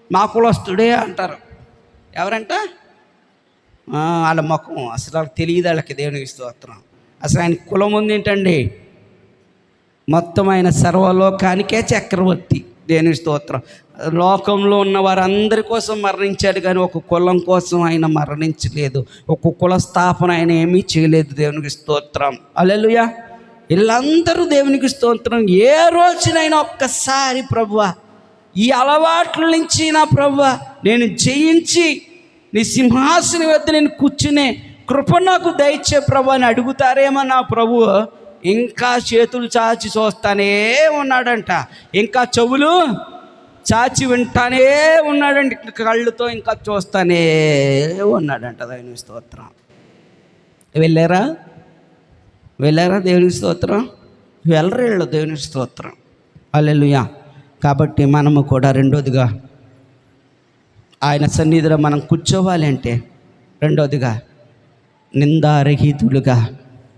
మా కులస్తుడే అంటారు. ఎవరంట? వాళ్ళ ముఖం అసలు వాళ్ళకి తెలియదు, వాళ్ళకి దేవునికి స్తోత్రం. అసలు ఆయన కులం ఉంది ఏంటండి? మొత్తం ఆయన సర్వలోకానికే చక్రవర్తి, దేవునికి స్తోత్రం. లోకంలో ఉన్న వారందరి కోసం మరణించాడు, కానీ ఒక కులం కోసం ఆయన మరణించలేదు, ఒక కుల స్థాపన ఆయన ఏమీ చేయలేదు, దేవునికి స్తోత్రం. హల్లెలూయా. వీళ్ళందరూ దేవునికి స్తోత్రం. ఏ రోజునైనా ఒక్కసారి ప్రభువా ఈ అలవాట్ల నుంచి నా ప్రభువా నేను జయించి నీ సింహాసనం వద్ద నేను కూర్చునే కృప నాకు దయచే ప్రభు అని అడుగుతారేమో నా ప్రభు ఇంకా చేతులు చాచి చూస్తానే ఉన్నాడంట, ఇంకా చెవులు చాచి వింటానే ఉన్నాడంట, కళ్ళుతో ఇంకా చూస్తానే ఉన్నాడంట. దేవుని స్తోత్రం. వెళ్ళారా దేవునికి స్తోత్రం? వెళ్ళరు దేవునికి స్తోత్రం. హల్లెలూయా. కాబట్టి మనము కూడా రెండోదిగా ఆయన సన్నిధిలో మనం కూర్చోవాలి అంటే, రెండోదిగా నిందారహితులుగా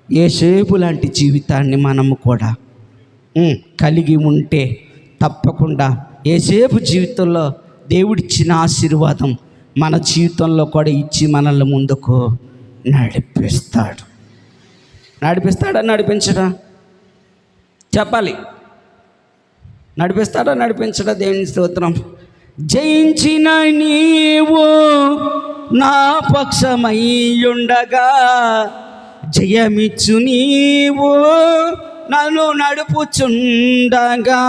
యోసేపు లాంటి జీవితాన్ని మనము కూడా కలిగి ఉంటే తప్పకుండా యోసేపు జీవితంలో దేవుడిచ్చిన ఆశీర్వాదం మన జీవితంలో కూడా ఇచ్చి మనల్ని ముందుకు నడిపిస్తాడా నడిపించడా? చెప్పాలి. నడిపిస్తాడా నడిపించడా? దేవుని స్తోత్రం. జయించిన నీవు నా పక్షమయ్యుండగా, జయమిచ్చు నీవు నన్ను నడుపుచుండగా,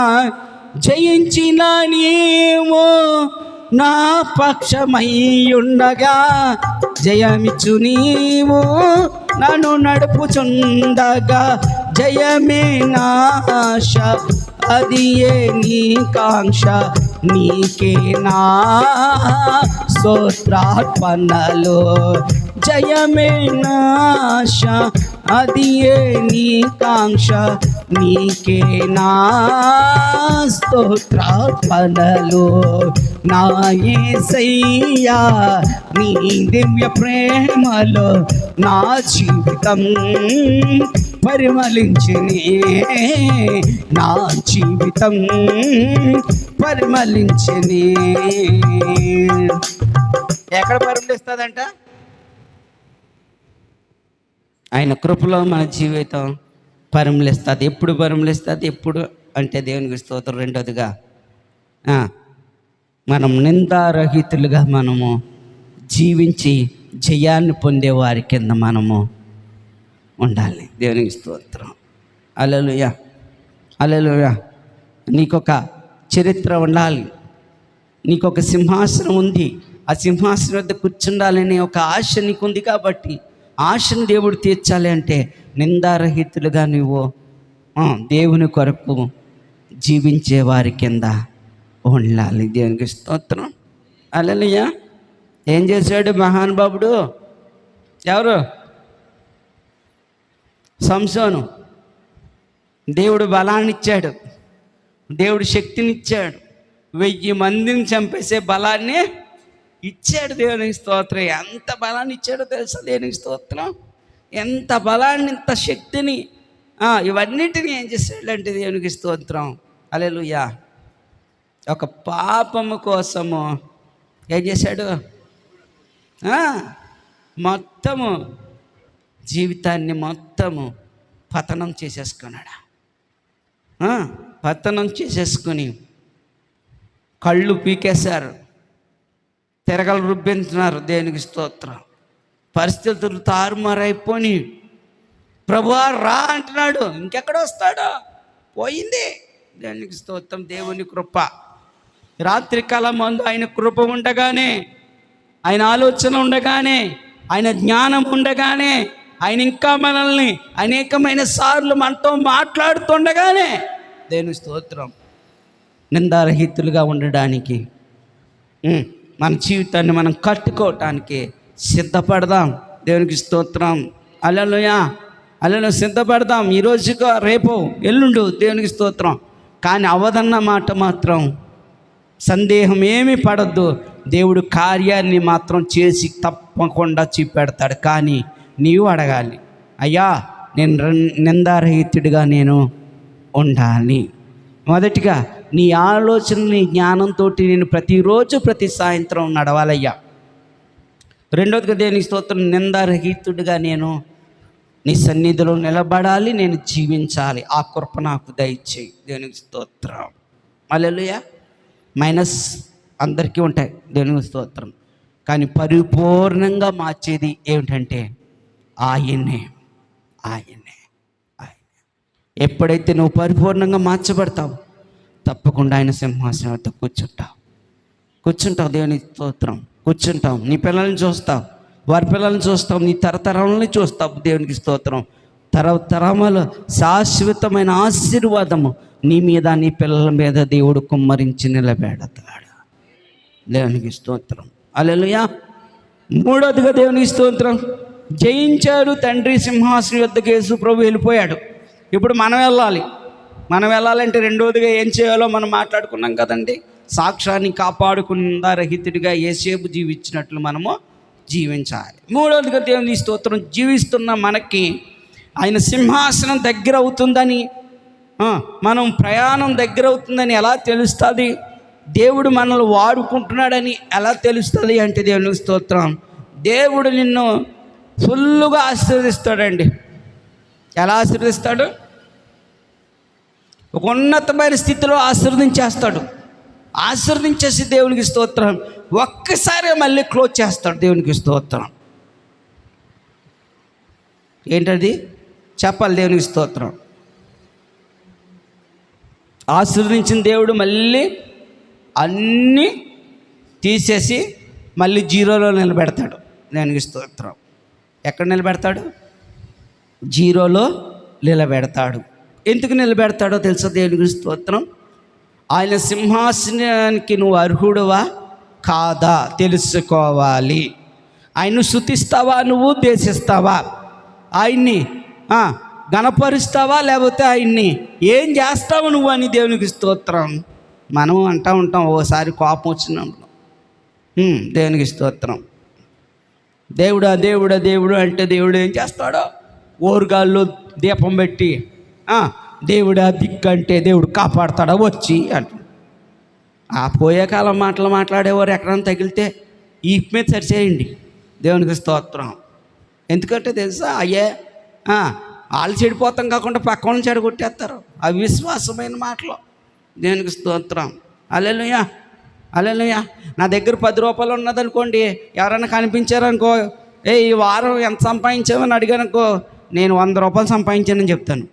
జయించిన నీవు నా పక్షమయ్యుండగా, జయమిచ్చు నీవు నన్ను నడుపుచుండగా, జయమే నాశ అది ఏ నీ కాంక్ష, నీకే నా స్తోత్రార్పణలో, జయమే నాశ అది ఏ నీ కాంక్ష, నీకే నా స్తోత్రార్పణలో. నా యేసయ్యా నీ దివ్య ప్రేమలో నా జీవితం పరిమళించనే, నా జీవితం పరిమళించనే. ఎక్కడ పరిమళిస్తుందంట? ఆయన కృపలో మన జీవితం పరిమళిస్తుంది. ఎప్పుడు పరిమళిస్తుంది? ఎప్పుడు అంటే దేవునికి స్తోత్రం. రెండోదిగా మనం నిందారహితులుగా మనము జీవించి జయాన్ని పొందే వారి కింద మనము ఉండాలి. దేవునికి స్తోత్రం. హల్లెలూయా, హల్లెలూయా. నీకొక చరిత్ర ఉండాలి, నీకొక సింహాసనం ఉంది, ఆ సింహాసనం వద్ద కూర్చుండాలనే ఒక ఆశ నీకుంది. కాబట్టి ఆశను దేవుడు తీర్చాలి అంటే నిందారహితులుగా నువ్వు దేవుని కొరకు జీవించే వారి కింద ఉండాలి. దేవునికి స్తోత్రం. హల్లెలూయా. ఏం చేశాడు మహానుభావుడు? ఎవరు? సంసోను. దేవుడు బలాన్ని ఇచ్చాడు, దేవుడు శక్తినిచ్చాడు, 1000 మందిని చంపేసే బలాన్ని ఇచ్చాడు. దేవునికి స్తోత్రం. ఎంత బలాన్ని ఇచ్చాడో తెలుసా? దేవునికి స్తోత్రం. ఎంత బలాన్ని, ఎంత శక్తిని, ఇవన్నిటిని ఏం చేశాడంటే దేవునికి స్తోత్రం. హల్లెలూయా. ఒక పాపము కోసము ఏం చేశాడు? మొత్తము జీవితాన్ని మొత్తము పతనం చేసేసుకున్నాడు. పతనం చేసేసుకుని కళ్ళు పీకేశారు, తిరగలు రుబ్బించున్నారు. దేవునికి స్తోత్రం. పరిస్థితులు తారుమారైపోయి ప్రభువా రా అంటున్నాడు. ఇంకెక్కడ వస్తాడో? పోయింది. దేవునికి స్తోత్రం. దేవుని కృప. రాత్రికాలం మందు ఆయన కృప ఉండగానే, ఆయన ఆలోచన ఉండగానే, ఆయన జ్ఞానం ఉండగానే ఆయన ఇంకా మనల్ని అనేకమైన సార్లు మనతో మాట్లాడుతుండగానే దేవుని స్తోత్రం నిందారహితులుగా ఉండడానికి మన జీవితాన్ని మనం కట్టుకోవటానికి సిద్ధపడదాం. దేవునికి స్తోత్రం. హల్లెలూయా. హల్లెలూయా. సిద్ధపడదాం. ఈరోజుగా రేపు ఎల్లుండు దేవునికి స్తోత్రం. కానీ అవదన్న మాట మాత్రం సందేహం ఏమీ పడద్దు. దేవుడు కార్యాన్ని మాత్రం చేసి తప్పకుండా చూపెడతాడు. కానీ నీవు అడగాలి, అయ్యా నేను నిందారహితుడిగా నేను ఉండాలి. మొదటిగా నీ ఆలోచన నీ జ్ఞానంతో నేను ప్రతిరోజు ప్రతి సాయంత్రం నడవాలయ్యా. రెండోదిగా దేవునికి స్తోత్రం, నిందారహితుడిగా నేను నీ సన్నిధిలో నిలబడాలి, నేను జీవించాలి. ఆ కృప నాకు దయచేయి. దేవునికి స్తోత్రం. హల్లెలూయా. మైనస్ అందరికీ ఉంటాయి, దేవునికి స్తోత్రం. కానీ పరిపూర్ణంగా మార్చేది ఏమిటంటే ఆయనే. ఆయనే ఆయనే ఎప్పుడైతే నువ్వు పరిపూర్ణంగా మార్చబడతావు, తప్పకుండా ఆయన సింహాసనం వద్ద కూర్చుంటావు. దేవుని స్తోత్రం. కూర్చుంటావు. నీ పిల్లల్ని చూస్తావు, వారి పిల్లల్ని చూస్తావు, నీ తరతరాలని చూస్తావు. దేవునికి స్తోత్రం. తరతరముల శాశ్వతమైన ఆశీర్వాదము నీ మీద, నీ పిల్లల మీద దేవుడు కుమ్మరించి నిలబెడతాడు. దేవునికి స్తోత్రం. హల్లెలూయా. మూడోదిగా దేవునికి స్తోత్రం, జయించాడు తండ్రి సింహాసనం యొద్దకు యేసు ప్రభు వెళ్ళిపోయాడు. ఇప్పుడు మనం వెళ్ళాలంటే రెండోదిగా ఏం చేయాలో మనం మాట్లాడుకున్నాం కదండి. సాక్ష్యాన్ని కాపాడుకున్న రహితుడిగా యేసేపు జీవించినట్లు మనము జీవించాలి. మూడోదిగా దేవుని స్తోత్రం, జీవిస్తున్న మనకి ఆయన సింహాసనం దగ్గర అవుతుందని, మనం ప్రయాణం దగ్గర అవుతుందని ఎలా తెలుస్తుంది? దేవుడు మనల్ని వాడుకుంటున్నాడని ఎలా తెలుస్తుంది అంటే దేవుని స్తోత్రం, దేవుడు నిన్ను ఫుల్లుగా ఆశీర్వదిస్తాడండి. ఎలా ఆశీర్వదిస్తాడు? ఒక ఉన్నతమైన స్థితిలో ఆశీర్వదించేసి దేవునికి స్తోత్రం ఒక్కసారి మళ్ళీ క్లోజ్ చేస్తాడు. దేవునికి స్తోత్రం. ఏంటది చెప్పాలి. దేవునికి స్తోత్రం. ఆశీర్వదించిన దేవుడు మళ్ళీ అన్నీ తీసేసి మళ్ళీ జీరోలో నిలబెడతాడు. దేవునికి స్తోత్రం. ఎక్కడ నిలబెడతాడు? జీరోలో నిలబెడతాడు. ఎందుకు నిలబెడతాడో తెలుసా? దేవునికి స్తోత్రం. ఆయన సింహాసనానికి నువ్వు అర్హుడువా కాదా తెలుసుకోవాలి. ఆయన్ను స్తుతిస్తావా, నువ్వు దేశిస్తావా, ఆయన్ని గణపరుస్తావా, లేకపోతే ఆయన్ని ఏం చేస్తావు నువ్వు అని దేవునికి స్తోత్రం. మనం అంటూ ఉంటాం ఓసారి కోపం వచ్చినప్పుడు, దేవునికి స్తోత్రం, దేవుడా దేవుడా దేవుడు అంటే దేవుడు ఏం చేస్తాడో ఓరుగాల్లో దీపం పెట్టి దేవుడా దిక్కు అంటే దేవుడు కాపాడతాడా వచ్చి అంట. ఆ పోయే కాలం మాటలు మాట్లాడేవారు ఎక్కడైనా తగిలితే ఈ మీద సరిచేయండి. దేవునికి స్తోత్రం. ఎందుకంటే తెలుసా, వాళ్ళు చెడిపోతాం కాకుండా పక్క వాళ్ళని చెడగొట్టేస్తారు. అవి విశ్వాసమైన మాటలు. దేవునికి స్తోత్రం. హల్లెలూయా. హల్లెలూయా. నా దగ్గర 10 రూపాయలు ఉన్నదనుకోండి, ఎవరైనా కనిపించారనుకో, ఈ వారం ఎంత సంపాదించామని అడిగానుకో, నేను 100 రూపాయలు సంపాదించానని చెప్తాను.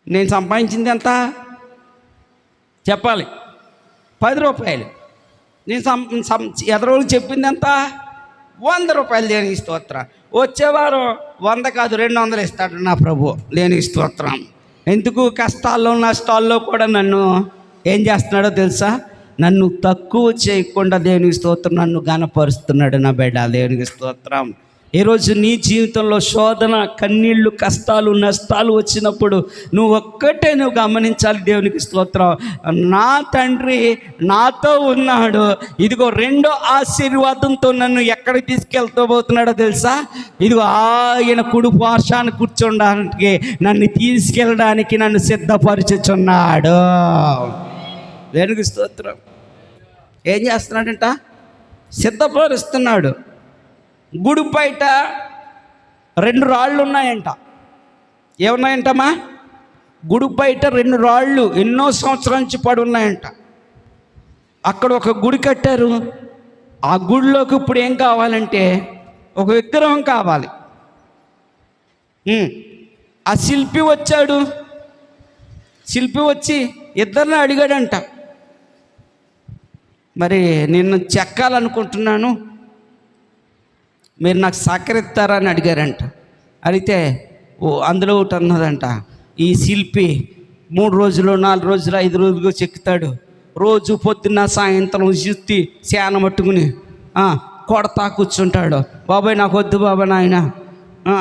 నేను సంపాదించింది ఎంత చెప్పాలి? 10 రూపాయలు. నేను ఎదరోళ్ళు చెప్పింది ఎంత? 100 రూపాయలు. దేనికి స్తోత్రం. వచ్చేవారం 100 కాదు 200 ఇస్తాడు నా ప్రభు. దేనికి స్తోత్రం. ఎందుకు? కష్టాల్లో నష్టాల్లో కూడా నన్ను ఏం చేస్తున్నాడో తెలుసా? నన్ను తక్కువ చేయకుండా దేవునికి స్తోత్రం నన్ను ఘనపరుస్తున్నాడు నా బిడ్డ. దేవునికి స్తోత్రం. ఈరోజు నీ జీవితంలో శోధన, కన్నీళ్ళు, కష్టాలు, నష్టాలు వచ్చినప్పుడు నువ్వు గమనించాలి. దేవునికి స్తోత్రం. నా తండ్రి నాతో ఉన్నాడు. ఇదిగో రెండో ఆశీర్వాదంతో నన్ను ఎక్కడికి తీసుకెళ్తూ తెలుసా? ఇదిగో ఆయన కుడి పార్శ్వాన కూర్చోడానికి, నన్ను తీసుకెళ్ళడానికి నన్ను సిద్ధపరచుచున్నాడు. దేవునికి స్తోత్రం. ఏం చేస్తున్నాడంట? సిద్ధపరుస్తున్నాడు. గుడి బయట 2 రాళ్ళు ఉన్నాయంట. ఏమున్నాయంటమ్మా? గుడి బయట 2 రాళ్ళు ఎన్నో సంవత్సరాల నుంచి పడి ఉన్నాయంట. అక్కడ ఒక గుడి కట్టారు. ఆ గుడిలోకి ఇప్పుడు ఏం కావాలంటే ఒక విగ్రహం కావాలి. ఆ శిల్పి వచ్చాడు. శిల్పి వచ్చి ఇద్దరిని అడిగాడంట, మరి నిన్ను చెక్కాలనుకుంటున్నాను, మీరు నాకు సహకరిస్తారా అని అడిగారంట. అడిగితే అందులో ఒకటి అన్నదంట, ఈ శిల్పి 3 రోజులు 4 రోజులు 5 రోజులు చెక్కుతాడు. రోజు పొద్దున్న సాయంత్రం శుద్ధి శాన పట్టుకుని కొడతా కూర్చుంటాడు. బాబాయ్ నాకు వద్దు బాబాయ్ నాయన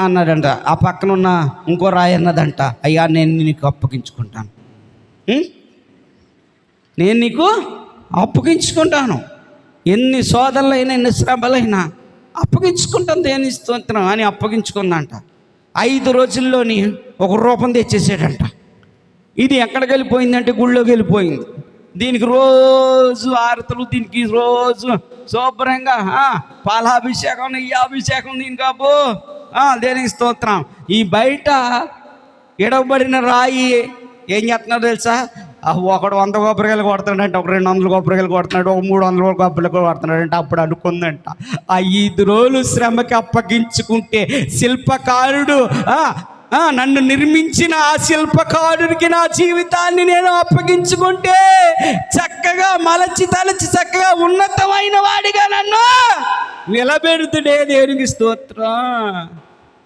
అన్నాడంట. ఆ పక్కన ఉన్న ఇంకో రాయి అన్నదంట, అయ్యా నేను నీకు అప్పగించుకుంటాను, నేను నీకు అప్పగించుకుంటాను, ఎన్ని శోధనలైనా ఎన్ని శ్రమలైనా అప్పగించుకుంటాను దేని స్తోత్రం అని అప్పగించుకుందంట. 5 రోజుల్లోని ఒక రూపం తెచ్చేసాడంట. ఇది ఎక్కడికి వెళ్ళిపోయిందంటే గుళ్ళోకి వెళ్ళిపోయింది. దీనికి రోజు ఆరతులు, దీనికి రోజు శుభ్రంగా పాలాభిషేకం నెయ్యాభిషేకం దీనికి అబ్బో దేనికి స్తోత్రం. ఈ బయట ఎడవబడిన రాయి ఏం చేస్తున్నారు తెలుసా? ఒకడు 100 కొబ్బరికాయలు కొడుతున్నాడంట, ఒక 200 కొబ్బరికాయలు కొడుతున్నాడు, ఒక 300 కొబ్బరికాయలు కొడుతున్నాడంట. అప్పుడు అనుకుందంట, ఆ 5 రోజులు శ్రమకి అప్పగించుకుంటే శిల్పకారుడు నన్ను నిర్మించిన ఆ శిల్పకారుడికి నా జీవితాన్ని నేను అప్పగించుకుంటే చక్కగా మలచి తలచి చక్కగా ఉన్నతమైన వాడిగా నన్ను నిలబెడుతుడే. దేవునికి స్తోత్రం.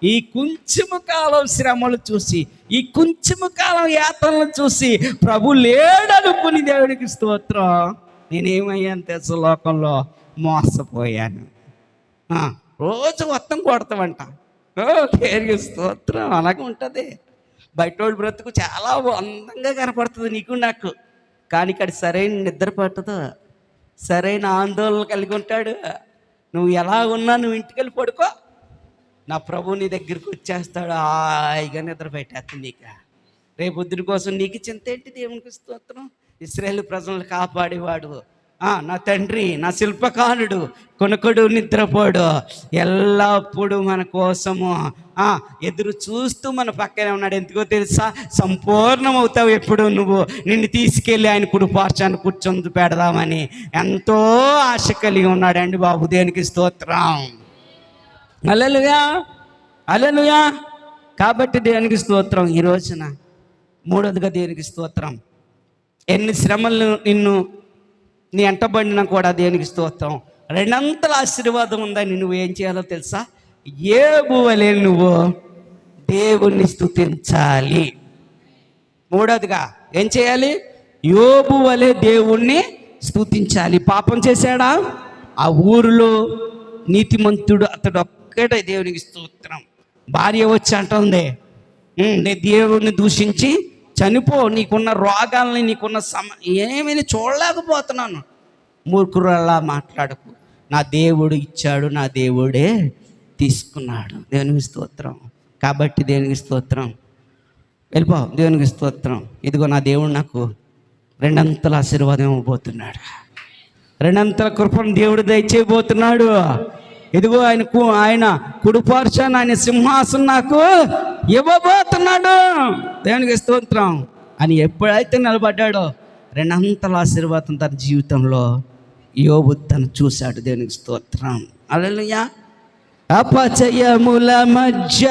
ఈ కొంచెము కాలం శ్రమలు చూసి, ఈ కొంచెము కాలం యాత్రలను చూసి ప్రభు లేడనుకుని దేవునికి స్తోత్రం నేనేమయ్యాను తెలుసు, లోకంలో మోసపోయాను. రోజు మొత్తం కొడతామంట. దేవునికి స్తోత్రం. అలాగే ఉంటుంది. బయటోడి బ్రతుకు చాలా అందంగా కనపడుతుంది నీకు నాకు, కానీ ఇక్కడ సరైన నిద్ర పట్టదు, సరైన ఆందోళన కలిగి ఉంటాడు. నువ్వు ఎలా ఉన్నా నువ్వు ఇంటికి వెళ్ళి పడుకో, నా ప్రభు నీ దగ్గరికి వచ్చేస్తాడు, హాయిగా నిద్ర పెట్టేస్తుంది నీకు. రేపొద్దున కోసం నీకు చింత ఏంటి? దేవునికి స్తోత్రం. ఇశ్రాయేలు ప్రజలను కాపాడేవాడు నా తండ్రి, నా శిల్పకారుడు, కొనుకడు నిద్రపోడు, ఎల్లప్పుడూ మన కోసము ఎదురు చూస్తూ మన పక్కనే ఉన్నాడు. ఎందుకో తెలుసా? సంపూర్ణమవుతావు ఎప్పుడు నువ్వు. నిన్ను తీసుకెళ్ళి ఆయన కుడిపార్శ్వాన కూర్చొని పెడదామని ఎంతో ఆశ కలిగి ఉన్నాడండి బాబు. దేనికి స్తోత్రం. హల్లెలూయా, హల్లెలూయా. కాబట్టి దేనికి స్తోత్రం. ఈ రోజున మూడోదిగా దేనికి స్తోత్రం. ఎన్ని శ్రమలు నీ ఎంటబడినా కూడా దేనికి స్తోత్రం. 2 ఆశీర్వాదం ఉందని నువ్వు ఏం చేయాలో తెలుసా? యోబు వలె నువ్వు దేవుణ్ణి స్తుతించాలి. మూడోదిగా ఏం చేయాలి? యోబు వలె దేవుణ్ణి స్తుతించాలి. పాపం చేశాడా? ఆ ఊరిలో నీతిమంతుడు అతడు ఒక్కటే దేవునికి స్తోత్రం. భార్య వచ్చి అంటుంది, నేను దేవుణ్ణి దూషించి చనిపో, నీకున్న రోగాల్ని నీకున్న ఏమీ చూడలేకపోతున్నాను. మూర్ఖురలా మాట్లాడకు, నా దేవుడు ఇచ్చాడు, నా దేవుడే తీసుకున్నాడు. దేవునికి స్తోత్రం. కాబట్టి దేవునికి స్తోత్రం. వెళ్ళిపో, దేవునికి స్తోత్రం. ఇదిగో నా దేవుడు నాకు 2 ఆశీర్వాదం ఇవ్వబోతున్నాడు, 2 కృపను దేవుడు దయచేయబోతున్నాడు. ఇదిగో ఆయన కుడిపార్శ్వాన ఆయన సింహాసనం నాకు ఇవ్వబోతున్నాడు. దేవునికి స్తోత్రం అని ఎప్పుడైతే నిలబడ్డాడో 2 ఆశీర్వాదం తన జీవితంలో యోబు తను చూశాడు. దేవునికి స్తోత్రం. హల్లెలూయా. అపచయముల మధ్య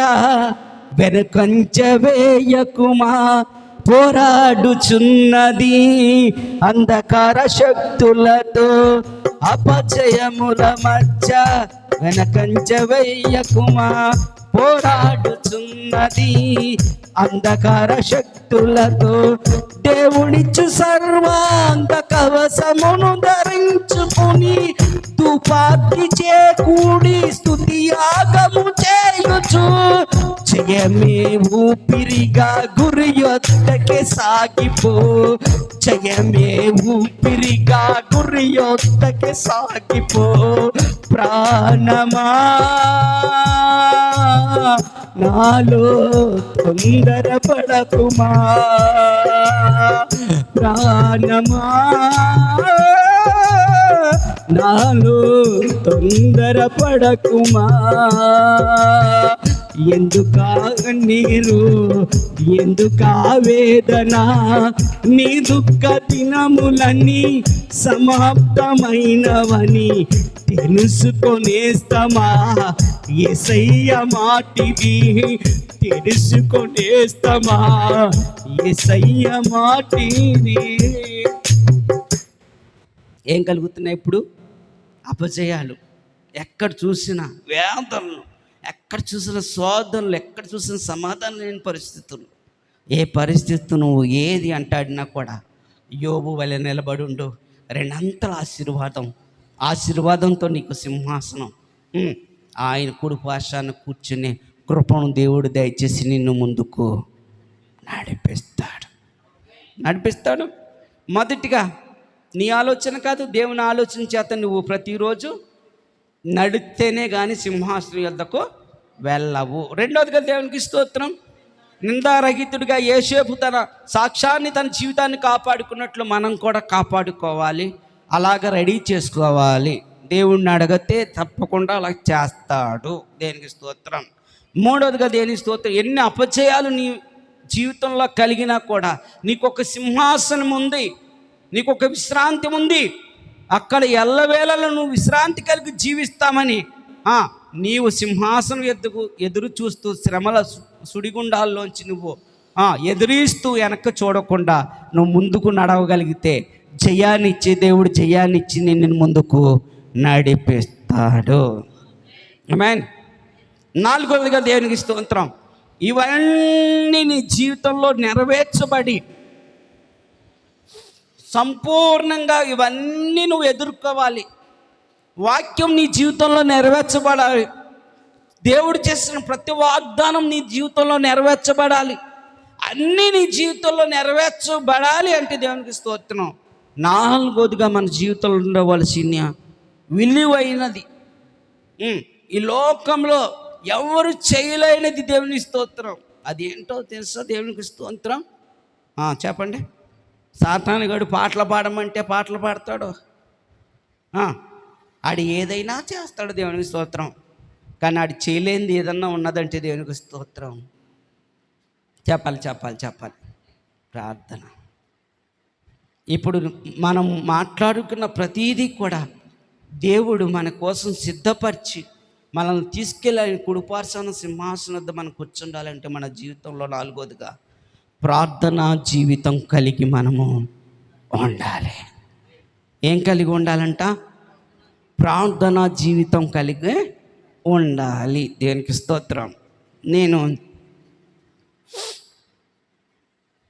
వెనుకంజ వేయకుమా, పోరాడుచున్నది అంధకార శక్తులతో. అపచయముల మధ్య వెనకంజ వేయకుమా, పోరాడుచున్నది అంధకార శక్తులతో. దేవునిచ్చు సర్వాంగ కవచమును ధరించుకుని తుపాకి చేకూడి స్తుతి యాగము చేయుచు, జయమే ఊపిరిగా గురి యొద్దకే సాగిపో, జయమే ఊపిరిగా గురి యొద్దకే సాగిపో. ప్రాణమా నాలో తొందరపడకుమా, ప్రాణమా నాలో తొందరపడకుమా. ఎందుకా నీరు, ఎందుకా వేదన, నీ దుఃఖ దినములని సమాప్తమైనవని తెలుసుకొనేస్తమా. యేసయ్య మాటిది తెలుసుకొనేస్తమా, యేసయ్య మాటిది. ఏం కలుగుతున్నాయి ఇప్పుడు? అపజయాలు. ఎక్కడ చూసినా వేదనలు, ఎక్కడ చూసిన శోధనలు, ఎక్కడ చూసిన సమాధానం లేని పరిస్థితులు. ఏ పరిస్థితి నువ్వు ఏది అంటాడినా కూడా యోబు వలె నిలబడి ఉండు. రెండంతల ఆశీర్వాదంతో నీకు సింహాసనం, ఆయన కుడి పాశాన కూర్చుని కృపను దేవుడు దయచేసి నిన్ను ముందుకు నడిపిస్తాడు. మొదటిగా నీ ఆలోచన కాదు, దేవుని ఆలోచన చేత నువ్వు ప్రతిరోజు నడిస్తేనే కానీ సింహాసనం యొద్దకు వెళ్ళవు. రెండవదిగా దేవునికి స్తోత్రం, నిందారహితుడిగా యోసేపు తన సాక్ష్యాన్ని, తన జీవితాన్ని కాపాడుకున్నట్లు మనం కూడా కాపాడుకోవాలి. అలాగ రెడీ చేసుకోవాలి. దేవుణ్ణి అడిగితే తప్పకుండా అలా చేస్తాడు. దేనికి స్తోత్రం. మూడవదిగా దేనికి స్తోత్రం, ఎన్ని అపజయాలు నీ జీవితంలో కలిగినా కూడా నీకు ఒక సింహాసనం ఉంది, నీకు ఒక విశ్రాంతి ఉంది. అక్కడ ఎల్లవేళలో నువ్వు విశ్రాంతి కలిగి జీవిస్తామని నీవు సింహాసనం ఎదురు చూస్తూ శ్రమల సుడిగుండాల్లోంచి నువ్వు ఎదురీస్తూ వెనక్కి చూడకుండా నువ్వు ముందుకు నడవగలిగితే జయాన్నిచ్చి దేవుడు జయాన్నిచ్చి నిన్ను ముందుకు నడిపిస్తాడు. ఆమేన్. నాలుగవదిగా దేవునికి స్తోత్రం, ఇవన్నీ నీ జీవితంలో నెరవేర్చబడి సంపూర్ణంగా ఇవన్నీ నువ్వు ఎదుర్కోవాలి. వాక్యం నీ జీవితంలో నెరవేర్చబడాలి. దేవుడు చేసిన ప్రతి వాగ్దానం నీ జీవితంలో నెరవేర్చబడాలి. అన్నీ నీ జీవితంలో నెరవేర్చబడాలి అంటే దేవునికి స్తోత్రం. నాలుగోదిగా మన జీవితంలో ఉండవలసిన విలువైనది, ఈ లోకంలో ఎవరు చేయలేనిది దేవునికి స్తోత్రం. అది ఏంటో తెలుసా? దేవునికి స్తోత్రం. చెప్పండి. సాతానుగాడు పాటలు పాడమంటే పాటలు పాడతాడు, ఆడు ఏదైనా చేస్తాడు దేవునికి స్తోత్రం. కానీ ఆడు చేయలేనిది ఏదన్నా ఉన్నదంటే దేవునికి స్తోత్రం. చెప్పాలి ప్రార్థన. ఇప్పుడు మనం మాట్లాడుకున్న ప్రతీదీ కూడా దేవుడు మన కోసం సిద్ధపరిచి మనల్ని తీసుకెళ్ళి ఆయన కుడిపార్శ్వన సింహాసనం వద్ద మనం కూర్చుండాలంటే మన జీవితంలో నాలుగోదిగా ప్రార్థనా జీవితం కలిగి మనము ఉండాలి. ఏం కలిగి ఉండాలంట? ప్రార్థనా జీవితం కలిగి ఉండాలి. దేనికి స్తోత్రం. నేను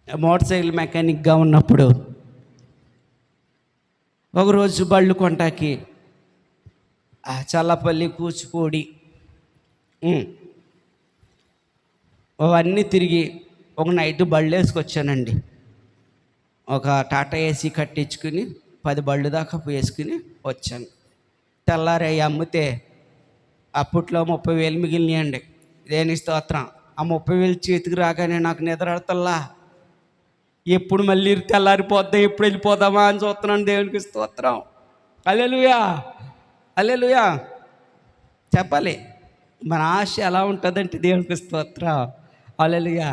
మోటార్ సైకిల్ మెకానిక్గా ఉన్నప్పుడు ఒకరోజు బళ్ళు కొంటాకి చల్లపల్లి, కూచిపూడి అవన్నీ తిరిగి ఒక నైట్ బళ్ళు వేసుకొచ్చానండి. ఒక టాటా ఏసీ కట్టించుకుని 10 బళ్ళు దాకా వేసుకుని వచ్చాను. తెల్లారి అమ్మితే అప్పట్లో 30,000 మిగిలినాయండి. దేని స్తోత్రం. ఆ 30,000 చేతికి రాగానే నాకు నిద్రడతల్లా, ఎప్పుడు మళ్ళీ తెల్లారిపోద్దా, ఎప్పుడు వెళ్ళిపోదామా అని చూస్తున్నాను. దేవునికి స్తోత్రం. హల్లెలూయా, హల్లెలూయా. చెప్పాలి. మన ఆశ ఎలా ఉంటుందంటే దేవునికి స్తోత్రం. హల్లెలూయా.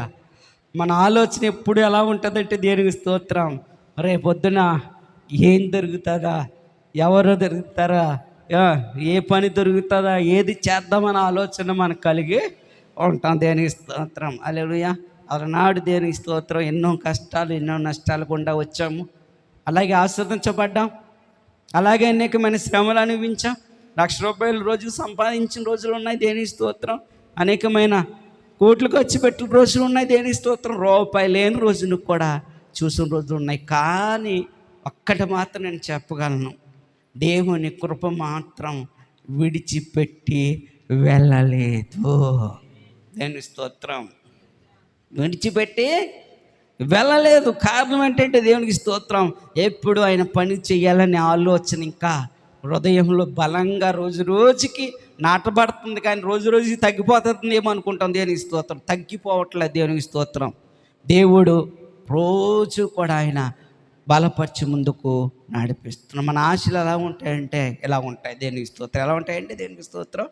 మన ఆలోచన ఎప్పుడు ఎలా ఉంటుందంటే దేవునికి స్తోత్రం. రేపొద్దున ఏం దొరుకుతుందా, ఎవరు దొరుకుతారా, ఏ పని దొరుకుతుందా, ఏది చేద్దామన్న ఆలోచన మనకు కలిగి ఉంటాం. దేనికి స్తోత్రం. హల్లెలూయా. అలనాడు దేనికి స్తోత్రం. ఎన్నో కష్టాలు, ఎన్నో నష్టాలు గుండా వచ్చాము. అలాగే ఆస్వాదించబడ్డాం. అలాగే అనేకమైన శ్రమలు అనుభవించాం. ₹1,00,000 రోజులు సంపాదించిన రోజులు ఉన్నాయి. దేనికి స్తోత్రం. అనేకమైన కోట్లు ఖర్చు పెట్టిన రోజులు ఉన్నాయి. దేనికి స్తోత్రం. రూపాయి లేని రోజులు కూడా చూసిన రోజులు ఉన్నాయి. కానీ ఒక్కటి మాత్రం నేను చెప్పగలను, దేవుని కృప మాత్రం విడిచిపెట్టి వెళ్ళలేదు. దేనికి స్తోత్రం. విడిచిపెట్టి వెళ్ళలేదు. కారణం ఏంటంటే దేవునికి స్తోత్రం, ఎప్పుడు ఆయన పని చేయాలనే ఆలోచన ఇంకా హృదయంలో బలంగా రోజు రోజుకి నాటబడుతుంది. కానీ రోజు రోజుకి తగ్గిపోతుంది ఏమనుకుంటాం. దేవునికి స్తోత్రం. తగ్గిపోవట్లేదు. దేవునికి స్తోత్రం. దేవుడు రోజు కూడా ఆయన బలపరిచి ముందుకు నడిపిస్తున్నాం. మన ఆశలు ఎలా ఉంటాయంటే ఎలా ఉంటాయి. దేనికి స్తోత్రం. ఎలా ఉంటాయంటే దేవునికి స్తోత్రం.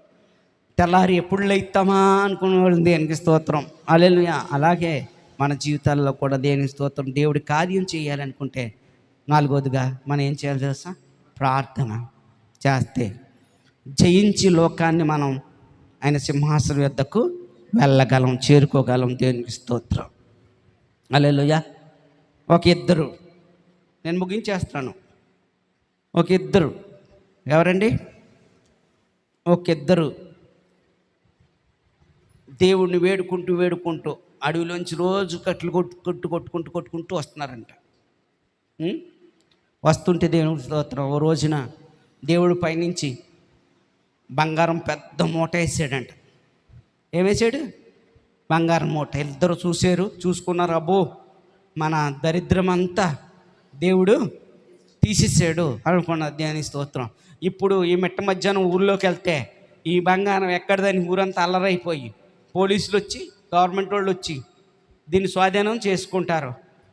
తెల్లారి ఎప్పుడు లేస్తామా అనుకునే వాళ్ళు దేవునికి స్తోత్రం. హల్లెలూయా. అలాగే మన జీవితాల్లో కూడా దేవునికి స్తోత్రం. దేవుడి కార్యం చేయాలనుకుంటే నాలుగోదిగా మనం ఏం చేయాలి తెలుసా? ప్రార్థన చేస్తే జయించి లోకాన్ని మనం ఆయన సింహాసనం వద్దకు వెళ్ళగలం, చేరుకోగలం. దేవునికి స్తోత్రం. హల్లెలూయా. ఒక ఇద్దరు, నేను ముగించేస్తాను. ఒక ఇద్దరు ఎవరండి? ఒకిద్దరు దేవుణ్ణి వేడుకుంటూ వేడుకుంటూ అడవిలోంచి రోజు కట్లు కొట్టుకుంటూ వస్తున్నారంట. వస్తుంటే దేవుని స్తోత్రం, ఓ రోజున దేవుడు పైనుంచి బంగారం పెద్ద మూట వేసాడంట. ఏమేసాడు? బంగారం మూట. ఇద్దరు చూసుకున్నారు, అబ్బో మన దరిద్రం అంతా దేవుడు తీసేసాడు అనుకున్నారు. దేవుని స్తోత్రం. ఇప్పుడు ఈ మిట్ట మధ్యాహ్నం ఊళ్ళోకి వెళ్తే ఈ బంగారం ఎక్కడిదని ఊరంతా అల్లరైపోయి పోలీసులు వచ్చి, గవర్నమెంట్ వాళ్ళు వచ్చి దీన్ని స్వాధీనం చేసుకుంటారు.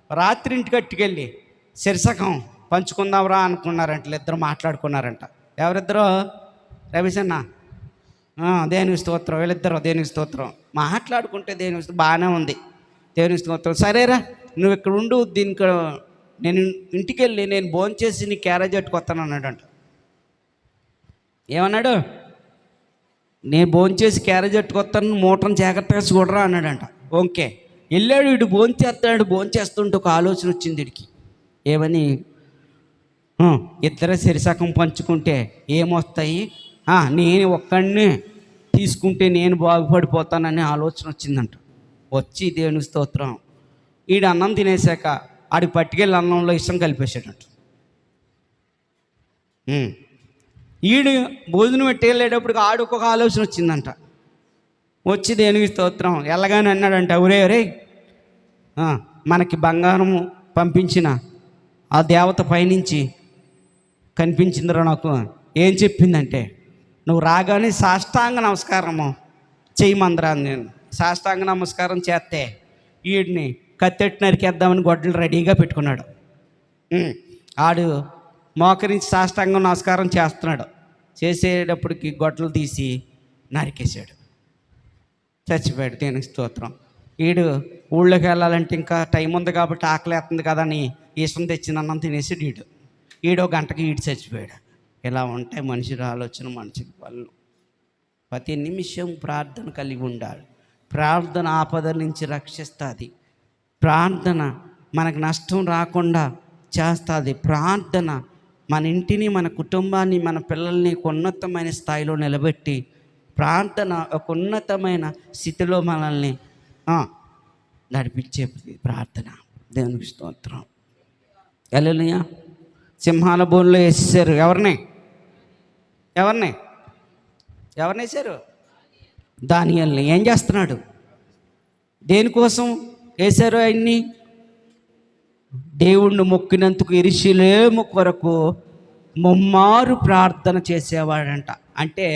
రాత్రి ఇంటికి కట్టుకెళ్ళి శిరసకం పంచుకుందాంరా అనుకున్నారంట. ఇద్దరు మాట్లాడుకున్నారంట. ఎవరిద్దరో? రమేష్ అన్న, దేవుని స్తోత్రం. వీళ్ళిద్దరు దేవుని స్తోత్రం మాట్లాడుకుంటే దేవుని స్తోత్రం బాగానే ఉంది. దేవుని స్తోత్రం. సరేరా నువ్వు ఇక్కడ ఉండు, దీనికి నేను ఇంటికి వెళ్ళి నేను భోంచేసి నీ క్యారేజ్ పట్టుకొస్తాను అన్నాడంట. ఏమన్నాడు? నేను భోంచేసి క్యారేజ్ పట్టుకొస్తాను, మూటను జాగ్రత్తగా చూడరా అన్నాడంట. ఓకే వెళ్ళాడు. వీడు భోంచేస్తుంటే ఒక ఆలోచన వచ్చింది వీడికి. ఏమని? ఇద్దరే శరిసకం పంచుకుంటే ఏమొస్తాయి, నేను ఒక్కడిని తీసుకుంటే నేను బాగుపడిపోతాననే ఆలోచన వచ్చిందంట. వచ్చి దేవుని స్తోత్రం, వీడు అన్నం తినేసాక ఆడికి పట్టుకెళ్ళి అన్నంలో ఇష్టం కలిపేసాడంట. ఈడు భోజనం పెట్టి వెళ్ళేటప్పటికి ఆడికొక ఆలోచన వచ్చిందంట. వచ్చి దేవునికి స్తోత్రం వెళ్ళగానే అన్నాడంట, ఒరే మనకి బంగారము పంపించిన ఆ దేవత పైనుంచి కనిపించిందిరా నాకు. ఏం చెప్పిందంటే, నువ్వు రాగానే సాష్టాంగ నమస్కారము చేయమందరా. నేను సాష్టాంగ నమస్కారం చేస్తే వీడిని కత్తెట్టి నరికేద్దామని గొడ్డలు రెడీగా పెట్టుకున్నాడు. ఆడు మోకరించి సాష్టాంగం నమస్కారం చేస్తున్నాడు. చేసేటప్పటికి గొడ్డలు తీసి నరికేశాడు, చచ్చిపోయాడు. దేవునికి స్తోత్రం. వీడు ఊళ్ళోకి వెళ్ళాలంటే ఇంకా టైం ఉంది కాబట్టి ఆకలేస్తుంది కదా అని ఇష్టం తెచ్చిన అన్నం తినేసి ఈడో గంటకి చచ్చిపోయాడు. ఇలా ఉంటాయి మనిషి ఆలోచన, మనిషికి పనులు. ప్రతి నిమిషం ప్రార్థన కలిగి ఉండాలి. ప్రార్థన ఆపదల నుంచి రక్షిస్తుంది. ప్రార్థన మనకు నష్టం రాకుండా చేస్తుంది. ప్రార్థన మన ఇంటిని, మన కుటుంబాన్ని, మన పిల్లల్ని ఒక ఉన్నతమైన స్థాయిలో నిలబెట్టి, ప్రార్థన ఒక ఉన్నతమైన స్థితిలో మనల్ని నడిపించే ప్రార్థన. దేవునికి స్తోత్రం. హల్లెలూయా. సింహాల బోన్లో వేసేసారు. ఎవరిని వేశారు? దానియేలుని. ఏం చేస్తున్నాడు? దేనికోసం వేశారు ఆయన్ని? దేవుణ్ణి మొక్కినందుకు యెరూషలేము కొరకు ముమ్మారు ప్రార్థన చేసేవాడంట. అంటే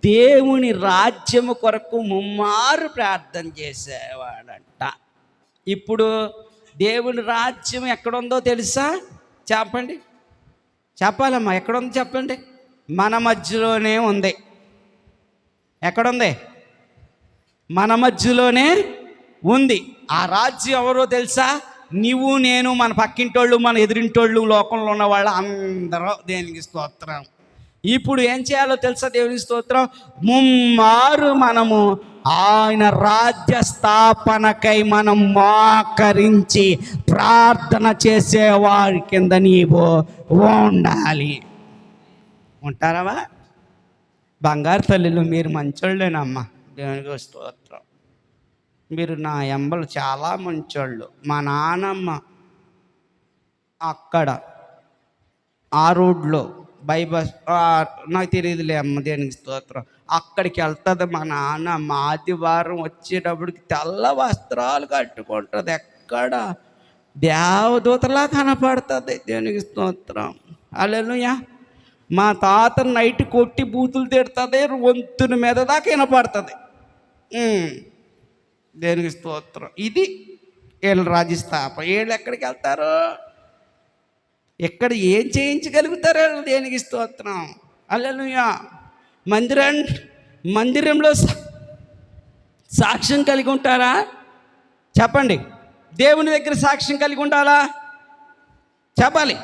దేవుని రాజ్యము కొరకు ముమ్మారు ప్రార్థన చేసేవాడంట. ఇప్పుడు దేవుని రాజ్యం ఎక్కడుందో తెలుసా? చెప్పాలమ్మా, ఎక్కడుందో చెప్పండి. మన మధ్యలోనే ఉంది. ఎక్కడుంది? మన మధ్యలోనే ఉంది. ఆ రాజ్యం ఎవరో తెలుసా? నీవు, నేను, మన పక్కింటోళ్ళు, మన ఎదురింటోళ్ళు, లోకంలో ఉన్న వాళ్ళు అందరూ. దేవునికి స్తోత్రం. ఇప్పుడు ఏం చేయాలో తెలుసా? దేవునికి స్తోత్రం. ముమ్మారు మనము ఆయన రాజ్య స్థాపనకై మనం మోకరించి ప్రార్థన చేసేవారి కింద నీవు ఉండాలి. ఉంటారావా? బంగారు తల్లిలు, మీరు మంచోళ్ళేనమ్మా. దేవునికి స్తోత్రం. మీరు నా ఎంబలు చాలా మంచోళ్ళు. మా నాన్నమ్మ అక్కడ ఆ రోడ్లో బైబస్ నాకు తెలియదులే అమ్మ, దేనికి స్తోత్రం, అక్కడికి వెళ్తుంది మా నాన్నమ్మ. ఆదివారం వచ్చేటప్పటికి తెల్ల వస్త్రాలు కట్టుకుంటుంది. ఎక్కడ దేవదూతలా కనపడుతుంది. దేనికి స్తోత్రం. హల్లెలూయా. మా తాత నైట్ కొట్టి బూతులు తిడుతుంది, వంతుని మీద దాకా వినపడుతుంది. దేనికి స్తోత్రం. ఇది వీళ్ళు రాజస్థాప. వీళ్ళు ఎక్కడికి వెళ్తారు? ఎక్కడ ఏం చేయించగలుగుతారు వీళ్ళు? దేనికి స్తోత్రం. హల్లెలూయా. మందిరంలో సాక్ష్యం కలిగి ఉంటారా? చెప్పండి. దేవుని దగ్గర సాక్ష్యం కలిగి ఉండాలా? చెప్పాలి.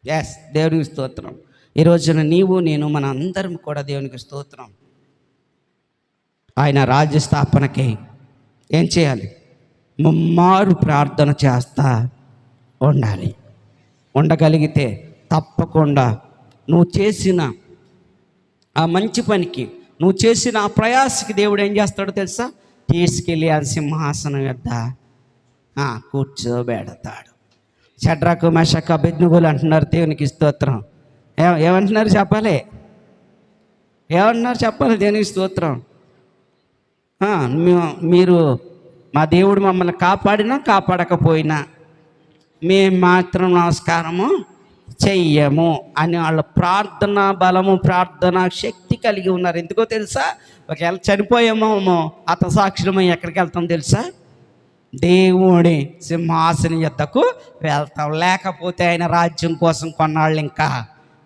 ఎస్, దేవునికి స్తోత్రం. ఈ రోజున నీవు, నేను, మన అందరం కూడా దేవునికి స్తోత్రం. ఆయన రాజ్యస్థాపనకి ఏం చేయాలి? ముమ్మారు ప్రార్థన చేస్తా ఉండాలి. ఉండగలిగితే తప్పకుండా నువ్వు చేసిన ఆ మంచి పనికి నువ్వు చేసిన ఆ ప్రయాసకి దేవుడు ఏం చేస్తాడో తెలుసా? తీసుకెళ్ళి ఆ సింహాసనం యొద్ద కూర్చోబెడతాడు. షడ్రకు మెషకు అబేద్నెగోలు అంటున్నారు దేవునికి స్తోత్రం. ఏమంటున్నారు చెప్పాలి? ఏమంటున్నారు చెప్పాలి? దేవునికి స్తోత్రం. మీరు మా దేవుడు మమ్మల్ని కాపాడినా కాపాడకపోయినా మేము మాత్రం నమస్కారము చెయ్యము అని వాళ్ళ ప్రార్థన బలము, ప్రార్థన శక్తి కలిగి ఉన్నారు. ఎందుకో తెలుసా? ఒకవేళ చనిపోయామో హతసాక్షులమై ఎక్కడికి వెళ్తాం తెలుసా? దేవుడి సింహాసనం యొద్దకు వెళ్తాం. లేకపోతే ఆయన రాజ్యం కోసం కొన్నాళ్ళు ఇంకా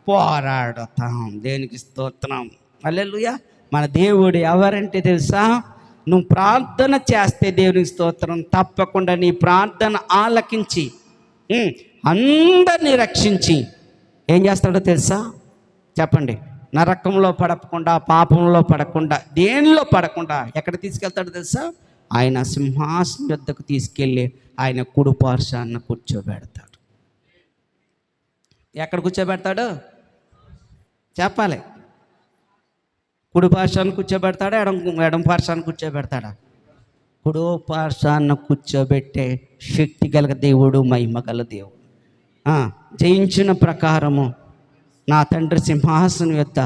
పోరాడుతాం. దేనికి స్తోత్రం. హల్లెలూయా. మన దేవుడు ఎవరంటే తెలుసా? నువ్వు ప్రార్థన చేస్తే దేవునికి స్తోత్రం, తప్పకుండా నీ ప్రార్థన ఆలకించి అందరినీ రక్షించి ఏం చేస్తాడో తెలుసా? చెప్పండి. నరకంలో పడకుండా, పాపంలో పడకుండా, దేనిలో పడకుండా ఎక్కడ తీసుకెళ్తాడో తెలుసా? ఆయన సింహాసనం యొద్దకు తీసుకెళ్ళి ఆయన కుడి పార్శ్వాన కూర్చోబెడతాడు. ఎక్కడ కూర్చోబెడతాడు చెప్పాలి? కుడి పార్శ్వాన కూర్చోబెడతాడా? ఎడం పార్శ్వాన కూర్చోబెడతాడా? కుడి పార్శ్వాన కూర్చోబెట్టే శక్తి గల దేవుడు, మహిమ గల దేవుడు. జయించిన ప్రకారము నా తండ్రి సింహాసనం యొద్ద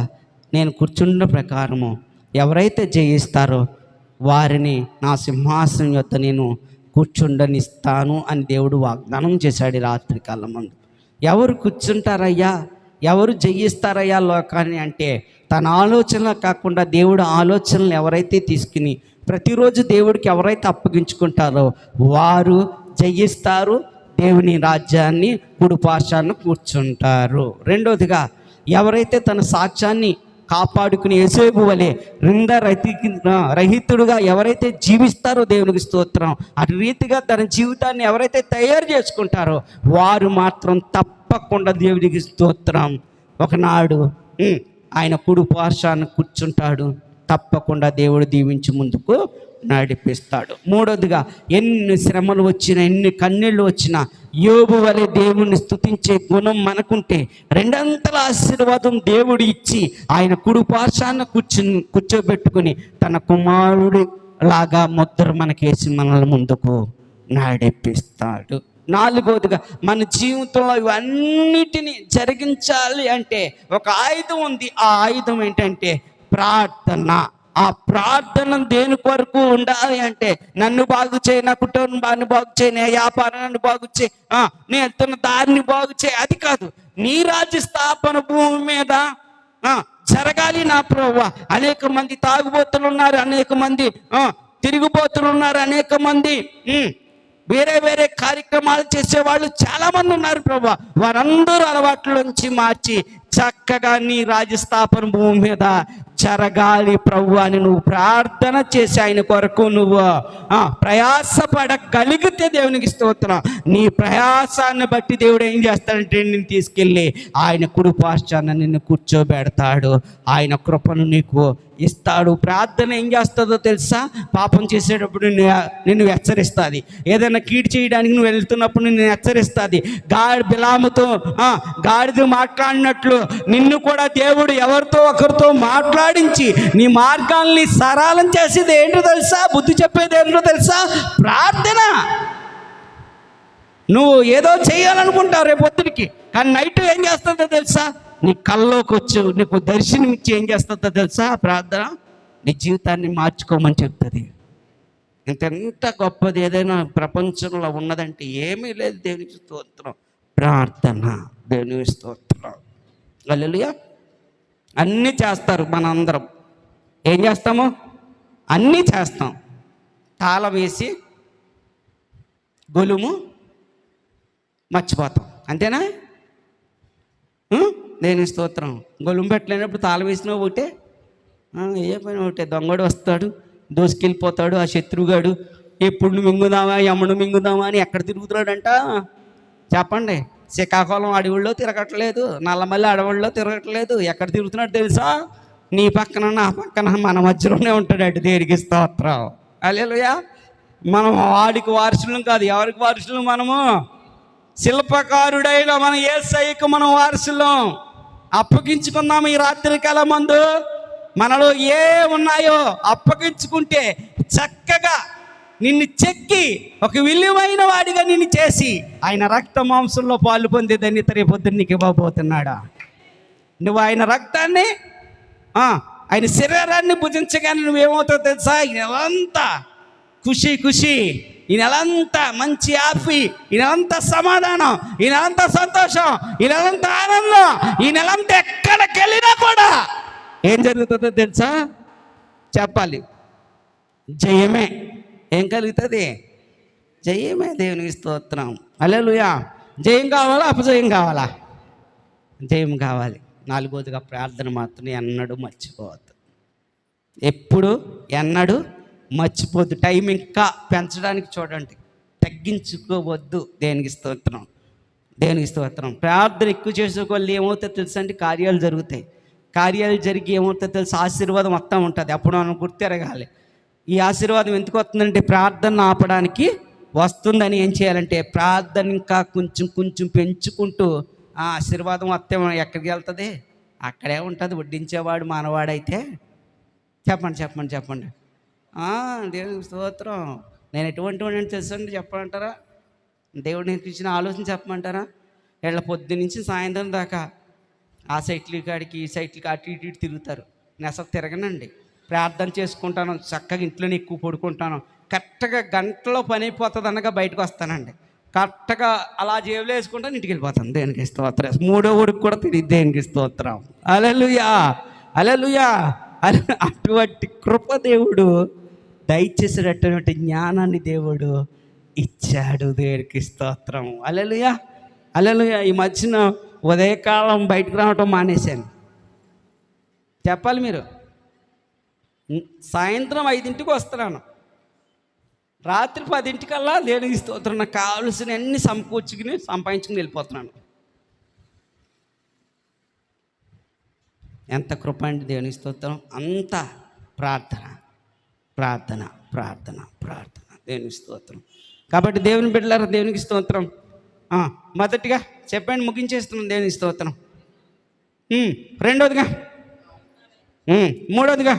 నేను కూర్చున్న ప్రకారము ఎవరైతే జయిస్తారో వారిని నా సింహాసనం యొద్ద నేను కూర్చుండనిస్తాను అని దేవుడు వాగ్దానం చేశాడు ఈ రాత్రి కాలం ముందు. ఎవరు కూర్చుంటారయ్యా, ఎవరు జయిస్తారయ్యా లోకాన్ని అంటే, తన ఆలోచనలు కాకుండా దేవుడు ఆలోచనలు ఎవరైతే తీసుకుని ప్రతిరోజు దేవుడికి ఎవరైతే అప్పగించుకుంటారో వారు జయిస్తారు, దేవుని రాజ్యాన్ని కుడి పార్శ్వాన కూర్చుంటారు. రెండోదిగా, ఎవరైతే తన సాక్ష్యాన్ని కాపాడుకుని యేసేపు వలె రహితుడుగా ఎవరైతే జీవిస్తారో దేవునికి స్తోత్రం, అటు రీతిగా తన జీవితాన్ని ఎవరైతే తయారు చేసుకుంటారో వారు మాత్రం తప్పకుండా దేవునికి స్తోత్రం ఒకనాడు ఆయన కుడి పార్శ్వాన కూర్చుంటాడు. తప్పకుండా దేవుడు దీవించి ముందుకు నడిపిస్తాడు. మూడోదిగా, ఎన్ని శ్రమలు వచ్చినా, ఎన్ని కన్నీళ్ళు వచ్చినా యోబు వలె దేవుణ్ణి స్తుతించే గుణం మనకుంటే రెండంతల ఆశీర్వాదం దేవుడు ఇచ్చి ఆయన కుడి పార్శ్వాన కూర్చోబెట్టుకుని తన కుమారుడి లాగా ముద్ర మనకేసి మనల్ని ముందుకు నడిపిస్తాడు. నాలుగోదిగా, మన జీవితంలో ఇవన్నిటిని జరిగించాలి అంటే ఒక ఆయుధం ఉంది. ఆ ఆయుధం ఏంటంటే ప్రార్థన. ఆ ప్రార్థన దేని కొరకు ఉండాలి అంటే, నన్ను బాగు చేయి, నా కుటుంబాన్ని బాగు చేయి, నా వ్యాపారాన్ని బాగు చేయి, నేను ఎత్తున్న దారిని బాగు చేయి, అది కాదు. నీ రాజ్య స్థాపన భూమి మీద జరగాలి నా ప్రభువా. అనేక మంది తాగుబోతులు ఉన్నారు, అనేక మంది తిరిగిపోతులు ఉన్నారు, అనేక మంది వేరే వేరే కార్యక్రమాలు చేసేవాళ్ళు చాలామంది ఉన్నారు ప్రభువా. వారందరూ అలవాట్లోంచి మార్చి చక్కగా నీ రాజ్యస్థాపన భూమి మీద జరగాలి ప్రభు అని నువ్వు ప్రార్థన చేసి ఆయన కొరకు నువ్వు ప్రయాసపడగలిగితే దేవునికి స్తోత్రం. నీ ప్రయాసాన్ని బట్టి దేవుడు ఏం చేస్తాడంటే నిన్ను తీసుకెళ్ళి ఆయన కుడి పార్శ్వాన నిన్ను కూర్చోబెడతాడు. ఆయన కృపను నీకు ఇస్తాడు. ప్రార్థన ఏం చేస్తుందో తెలుసా? పాపం చేసేటప్పుడు నిన్ను హెచ్చరిస్తుంది. ఏదైనా కీడు చేయడానికి నువ్వు వెళ్తున్నప్పుడు నిన్ను హెచ్చరిస్తుంది. బిలాముతో గాడిద మాట్లాడినట్లు నిన్ను కూడా దేవుడు ఎవరితో ఒకరితో మాట్లాడించి నీ మార్గాల్ని సరళం చేసేది ఏంటో తెలుసా? బుద్ధి చెప్పేది ఏంటో తెలుసా? ప్రార్థన. నువ్వు ఏదో చేయాలనుకుంటావు రేపొద్దుడికి, కానీ నైట్ ఏం చేస్తుందో తెలుసా? నీ కల్లోకి వచ్చి నీకు దర్శనం ఇచ్చి ఏం చేస్తుందో తెలుసా? ప్రార్థన నీ జీవితాన్ని మార్చుకోమని చెప్తుంది. ఎంత గొప్పది ఏదైనా ప్రపంచంలో ఉన్నదంటే ఏమీ లేదు. దేవునికి స్తోత్రం. ప్రార్థన. దేవునికి స్తోత్రం. హల్లెలూయా. అన్నీ చేస్తారు. మనందరం ఏం చేస్తాము? అన్నీ చేస్తాం. తాళం వేసి గొలుము మర్చిపోతాం, అంతేనా? దేని స్తోత్రం. గొలుము పెట్టలేనప్పుడు తాళం వేసినా ఒకటే, ఏ పని ఒకటే. దొంగడు వస్తాడు, దోసుకెళ్ళిపోతాడు. ఆ శత్రుగాడు ఎప్పుడు మింగుదామా, ఎమ్మడు మింగుదామా అని ఎక్కడ తిరుగుతున్నాడంట చెప్పండి? శ్రీకాకుళం అడవుల్లో తిరగట్లేదు, నల్లమల్లి అడవుల్లో తిరగట్లేదు. ఎక్కడ తిరుగుతున్నాడు తెలుసా? నీ పక్కన నా పక్కన మన మధ్యలోనే ఉంటాడు. దేనికి స్తోత్రం. హల్లెలూయా. మనం వాడికి వారసులం కాదు. ఎవరికి వారసులం? మనము శిల్పకారుడైన మన యేసయ్యకు మనం వారసులం. అప్పగించుకుందాం ఈ రాత్రి కాలం మందు. మనలో ఏ ఉన్నాయో అప్పగించుకుంటే చక్కగా నిన్ను చెక్కి ఒక విలువైన వాడిగా నిన్ను చేసి ఆయన రక్త మాంసంలో పాలు పొందేదాన్ని రేపొద్దున నీకు ఇవ్వబోతున్నాడా. నువ్వు ఆయన రక్తాన్ని ఆయన శరీరాన్ని భుజించగానే నువ్వేమవుతావు తెలుసా? ఈ నెలంతా ఖుషి, ఈ నెలంతా మంచి హ్యాపీ, ఈ నెలంతా సమాధానం, ఈ నెలంతా సంతోషం, ఈ నెలంతా ఆనందం, ఈ నెలంతా ఎక్కడికి వెళ్ళినా కూడా ఏం జరుగుతుందో తెలుసా? చెప్పాలి, జయమే. ఏం కలుగుతుంది? జయమే. దేవునికి స్తోత్రం. హల్లెలూయా. జయం కావాలా అపజయం కావాలా? జయం కావాలి. నాలుగోదిగా ప్రార్థన మాత్రం ఎన్నడూ మర్చిపోవద్దు. ఎప్పుడు ఎన్నడూ మర్చిపోద్దు. టైం ఇంకా పెంచడానికి చూడండి, తగ్గించుకోవద్దు. దేవునికి స్తోత్రం, దేవునికి స్తోత్రం. ప్రార్థన ఎక్కువ చేసుకోవాలి. ఏమవుతుందో తెలుసా అండి? కార్యాలు జరుగుతాయి. కార్యాలు జరిగి ఏమవుతుందో తెలుసు? ఆశీర్వాదం మొత్తం ఉంటుంది. అప్పుడు మనం గుర్తెరగాలి, ఈ ఆశీర్వాదం ఎందుకు వస్తుందంటే ప్రార్థన ఆపడానికి వస్తుందని. ఏం చేయాలంటే ప్రార్థన ఇంకా కొంచెం పెంచుకుంటూ ఆ ఆశీర్వాదం వస్తే ఎక్కడికి వెళ్తుంది? అక్కడే ఉంటుంది. వడ్డించేవాడు మానవాడైతే. చెప్పండి. దేవునికి స్తోత్రం. నేను ఎటువంటి వాడిని తెలుసండి చెప్పమంటారా? దేవుడు నేను ఇచ్చిన ఆలోచన చెప్పమంటారా? వీళ్ళ పొద్దు నుంచి సాయంత్రం దాకా ఆ సైట్లకి కాడికి ఈ సైట్లకి అటు ఇటు తిరుగుతారు. నేను అసలు తిరగనండి. ప్రార్థన చేసుకుంటాను, చక్కగా ఇంట్లోనే ఎక్కువ పడుకుంటాను. కరెక్ట్గా గంటలో పని అయిపోతుంది అనగా బయటకు వస్తానండి. కరెక్ట్గా అలా జేబులో వేసుకుంటాను, ఇంటికి వెళ్ళిపోతాను. దేనికి స్తోత్రం. మూడో ఊరికి కూడా తెలియదు. దేనికి స్తోత్రం. హల్లెలూయా. అటువంటి కృప దేవుడు దయచేసేటటువంటి జ్ఞానాన్ని దేవుడు ఇచ్చాడు. దేవునికి స్తోత్రం. హల్లెలూయా. ఈ మధ్యన ఉదయకాలం బయటకు రావటం మానేశాను. చెప్పాలి మీరు. సాయంత్రం 5ంటికి వస్తున్నాను, రాత్రి 10ంటికల్లా దేవునికి స్తోత్రం నాకు కావాల్సిన అన్ని సంపాదించుకుని వెళ్ళిపోతున్నాను. ఎంత కృప అండి దేవునికి స్తోత్రం. అంత ప్రార్థన దేవునికి స్తోత్రం. కాబట్టి దేవుని బిడ్డలారా, దేవునికి స్తోత్రం. మొదటిగా చెప్పండి, ముగించేస్తున్నాం. దేవునికి స్తోత్రం. రెండోదిగా, మూడోదిగా,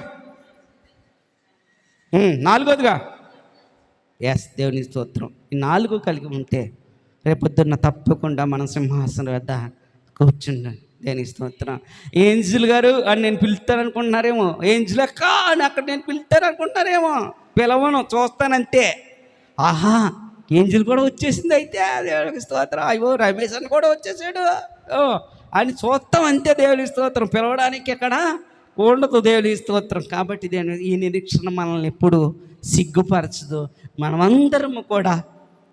నాలుగోదిగా, దేవుని స్తోత్రం. ఈ 4 కలిగి ఉంటే రేపొద్దున్న తప్పకుండా మనం సింహాసనం వద్ద కూర్చుంటాం. దేనికి స్తోత్రం. ఏంజిల్ గారు అని నేను పిలుస్తాననుకుంటున్నారేమో. ఏంజిల్ అక్క అని అక్కడ నేను పిలుస్తాననుకుంటున్నారేమో. పిలవను, చూస్తానంతే. ఆహా, ఏంజిల్ కూడా వచ్చేసింది అయితే. దేవునికి స్తోత్రం. అయ్యో, రమేష్ అని కూడా వచ్చేసాడు అని చూస్తాం అంతే. దేవునికి స్తోత్రం. పిలవడానికి ఎక్కడ ఉండదు. దేవునికి స్తోత్రం. కాబట్టి ఈ నిరీక్షణ మనల్ని ఎప్పుడు సిగ్గుపరచదు. మనమందరము కూడా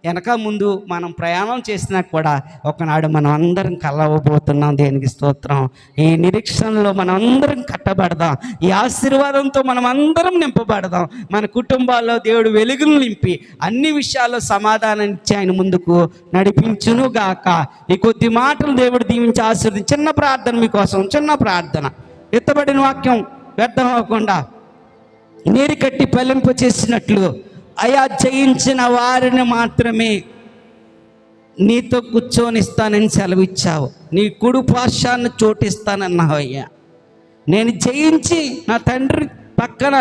వెనక ముందు మనం ప్రయాణం చేసినా కూడా ఒకనాడు మనం అందరం కలవబోతున్నాం. దేనికి స్తోత్రం. ఈ నిరీక్షణలో మనం అందరం కట్టబడదాం. ఈ ఆశీర్వాదంతో మనం అందరం నింపబడదాం. మన కుటుంబాల్లో దేవుడు వెలుగులు నింపి అన్ని విషయాల్లో సమాధానం ఇచ్చి ఆయన ముందుకు నడిపించును గాక. ఈ కొద్ది మాటలు దేవుడు దీవించి ఆశీర్వదించి చిన్న ప్రార్థన మీకోసం, చిన్న ప్రార్థన. ఎత్తబడిన వాక్యం వ్యర్థం అవ్వకుండా నీరు కట్టి పలింపు చేసినట్లు అయా జయించిన వారిని మాత్రమే నీతో కూర్చొనిస్తానని సెలవిచ్చావు. నీ కుడి పార్శ్వాన్ని చోటిస్తానన్నావు అయ్యా. నేను జయించి నా తండ్రి పక్కన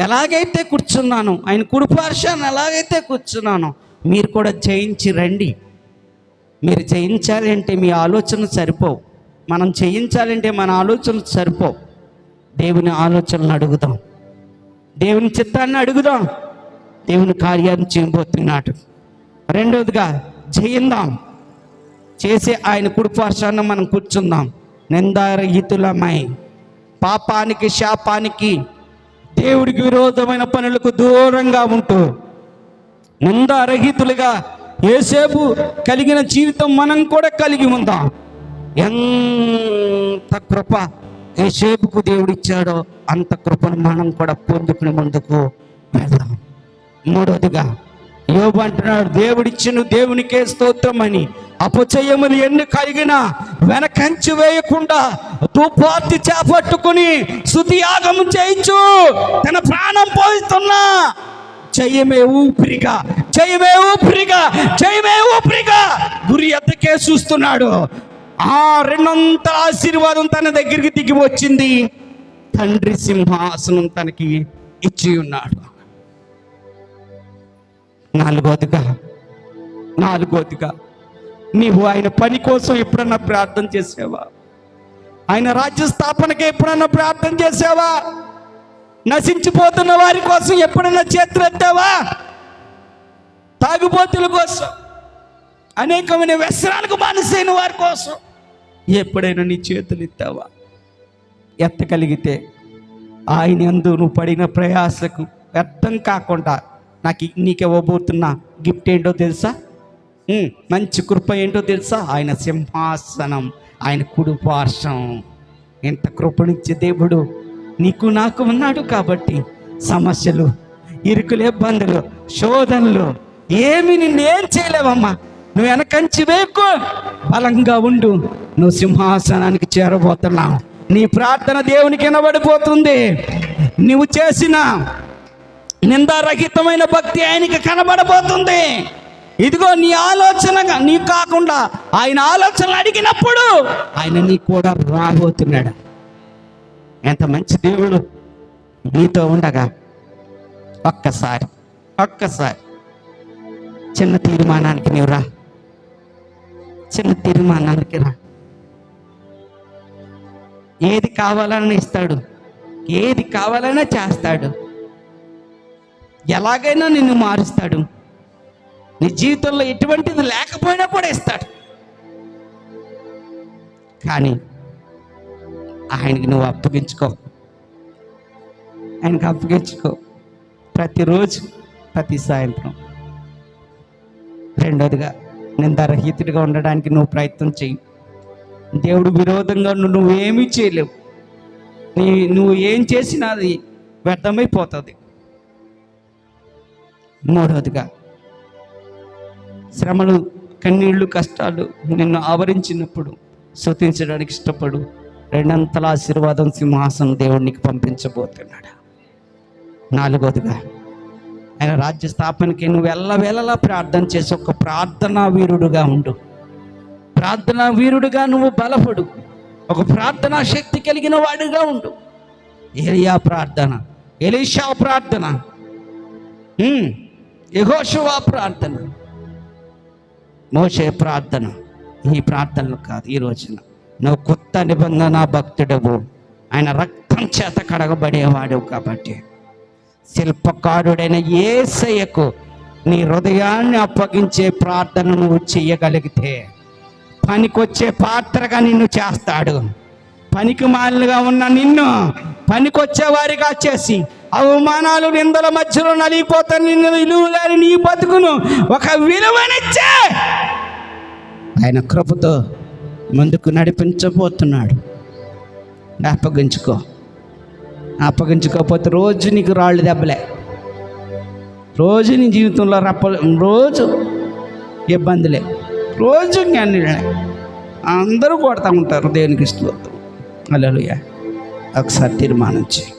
ఎలాగైతే కూర్చున్నాను, ఆయన కుడి పార్శ్వాన్ని ఎలాగైతే కూర్చున్నాను, మీరు కూడా జయించి రండి. మీరు జయించాలి అంటే మీ ఆలోచనలు సరిపోవు. మనం జయించాలంటే మన ఆలోచనలు సరిపోవు. దేవుని ఆలోచనలు అడుగుదాం, దేవుని చిత్తాన్ని అడుగుదాం. దేవుని కార్యాన్ని చేయబోతున్నాడు. రెండవదిగా జయిందాం. చేసే ఆయన కుడిపార్శ్వాన మనం కూర్చుందాం. నిందారహితులమై పాపానికి, శాపానికి, దేవుడికి విరోధమైన పనులకు దూరంగా ఉంటూ నిందారహితులుగా యేసేపు కలిగిన జీవితం మనం కూడా కలిగి ఉందాం. ఎంత కృప యేసేపుకు దేవుడిచ్చాడో అంత కృపను మనం కూడా పొందుకుని ముందుకు వెళ్దాం. మూడవదిగా యోబు అంటున్నాడు, దేవుడిచ్చిన దేవునికే స్తోత్రం అని. అపచయములు ఎన్ని కలిగినా వెనకంచి వేయకుండా తుపార్తి చేపట్టుకుని స్తుతియాగం చేయించు. తన ప్రాణం పోయిస్తున్నా జయమే ఊపిరిగా గురి ఎద్దకే చూస్తున్నాడు. ఆ రెండంతల ఆశీర్వాదం తన దగ్గరికి దిగి వచ్చింది. తండ్రి సింహాసనం తనకి ఇచ్చి ఉన్నాడు. నాలుగోదిగా నీవు ఆయన పని కోసం ఎప్పుడన్నా ప్రార్థన చేసావా? ఆయన రాజ్య స్థాపనకి ఎప్పుడన్నా ప్రార్థన చేసావా? నశించిపోతున్న వారి కోసం ఎప్పుడన్నా చేతులెత్తావా? తాగుబోతుల కోసం, అనేకమైన వ్యసనాలకు బానిసైన వారి కోసం ఎప్పుడైనా నీ చేతులు ఎత్తావా? ఎత్తగలిగితే ఆయన యందు నువ్వు పడిన ప్రయాసకు వ్యర్థం కాకుండా నీకు ఇవ్వబోతున్న గిఫ్ట్ ఏంటో తెలుసా? మంచి కృప ఏంటో తెలుసా? ఆయన సింహాసనం, ఆయన కుడి పార్శ్వం. ఎంత కృపనిచ్చే దేవుడు నీకు నాకు ఉన్నాడు కాబట్టి సమస్యలు, ఇరుకులు, ఇబ్బందులు, శోధనలు ఏమి నిన్నేం చేయలేవమ్మా. నువ్వు వెనకంచి వేకు, బలంగా ఉండు. నువ్వు సింహాసనానికి చేరబోతున్నావు. నీ ప్రార్థన దేవునికి వినబడిపోతుంది. నువ్వు చేసిన నిందారహితమైన భక్తి ఆయనకి కనబడబోతుంది. ఇదిగో నీ ఆలోచనగా నీ కాకుండా ఆయన ఆలోచనలు అడిగినప్పుడు ఆయన నీ కూడా రాబోతున్నాడు. ఎంత మంచి దేవుడు నీతో ఉండగా ఒక్కసారి చిన్న తీర్మానానికి నీవు రా. చిన్న తీర్మానానికి రా. ఏది కావాలన్నా ఇస్తాడు, ఏది కావాలన్నా చేస్తాడు, ఎలాగైనా నిన్ను మారుస్తాడు. నీ జీవితంలో ఎటువంటిది లేకపోయినా కూడా ఇస్తాడు. కానీ ఆయనకి నువ్వు అప్పగించుకో. ప్రతిరోజు, ప్రతి సాయంత్రం. రెండోదిగా నిందారహితుడిగా ఉండడానికి నువ్వు ప్రయత్నం చెయ్యి. దేవుడు విరోధంగా నువ్వేమీ చేయలేవు. నువ్వు ఏం చేసినా అది వ్యర్థమైపోతుంది. మూడవదిగా శ్రమలు, కన్నీళ్ళు, కష్టాలు నిన్ను ఆవరించినప్పుడు స్తుతించడానికి ఇష్టపడు. రెండంతల ఆశీర్వాదం సింహాసనం దేవుడికి పంపించబోతున్నాడు. నాలుగవదిగా ఆయన రాజ్య స్థాపనకి నువ్వు ఎల్లవేళలా ప్రార్థన చేసి ఒక ప్రార్థనా వీరుడుగా ఉండు. ప్రార్థనా వీరుడుగా నువ్వు బలపడు. ఒక ప్రార్థనా శక్తి కలిగిన వాడిగా ఉండు. ఏలియా ప్రార్థన, ఎలీషా ప్రార్థన, యెహోషువ ప్రార్థన, మోషే ప్రార్థన, ఈ ప్రార్థనలు కాదు. ఈ రోజున నువ్వు కొత్త నిబంధన భక్తుడవు. ఆయన రక్తం చేత కడగబడేవాడు కాబట్టి శిల్పకారుడైన యేసయ్యకు నీ హృదయాన్ని అప్పగించే ప్రార్థన నువ్వు చెయ్యగలిగితే పనికొచ్చే పాత్రగా నిన్ను చేస్తాడు. పనికి మాలినగా ఉన్న నిన్ను పనికొచ్చే వారిగా చేసి అవమానాలు, నిందల మధ్యలో నలిగిపోతా నిన్ను విలువలేని నీ బతుకును ఒక విలువనిచ్చే ఆయన కృపతో ముందుకు నడిపించబోతున్నాడు. అప్పగించుకోకపోతే రోజు నీకు రాళ్ళు దెబ్బలే, రోజు నీ జీవితంలో రోజు ఇబ్బందులే, రోజు జ్ఞానులే. అందరూ కొడతా ఉంటారు. దేవునికి స్తోత్రం. హల్లెలూయా. ఒకసారి తీర్మానం చేయి.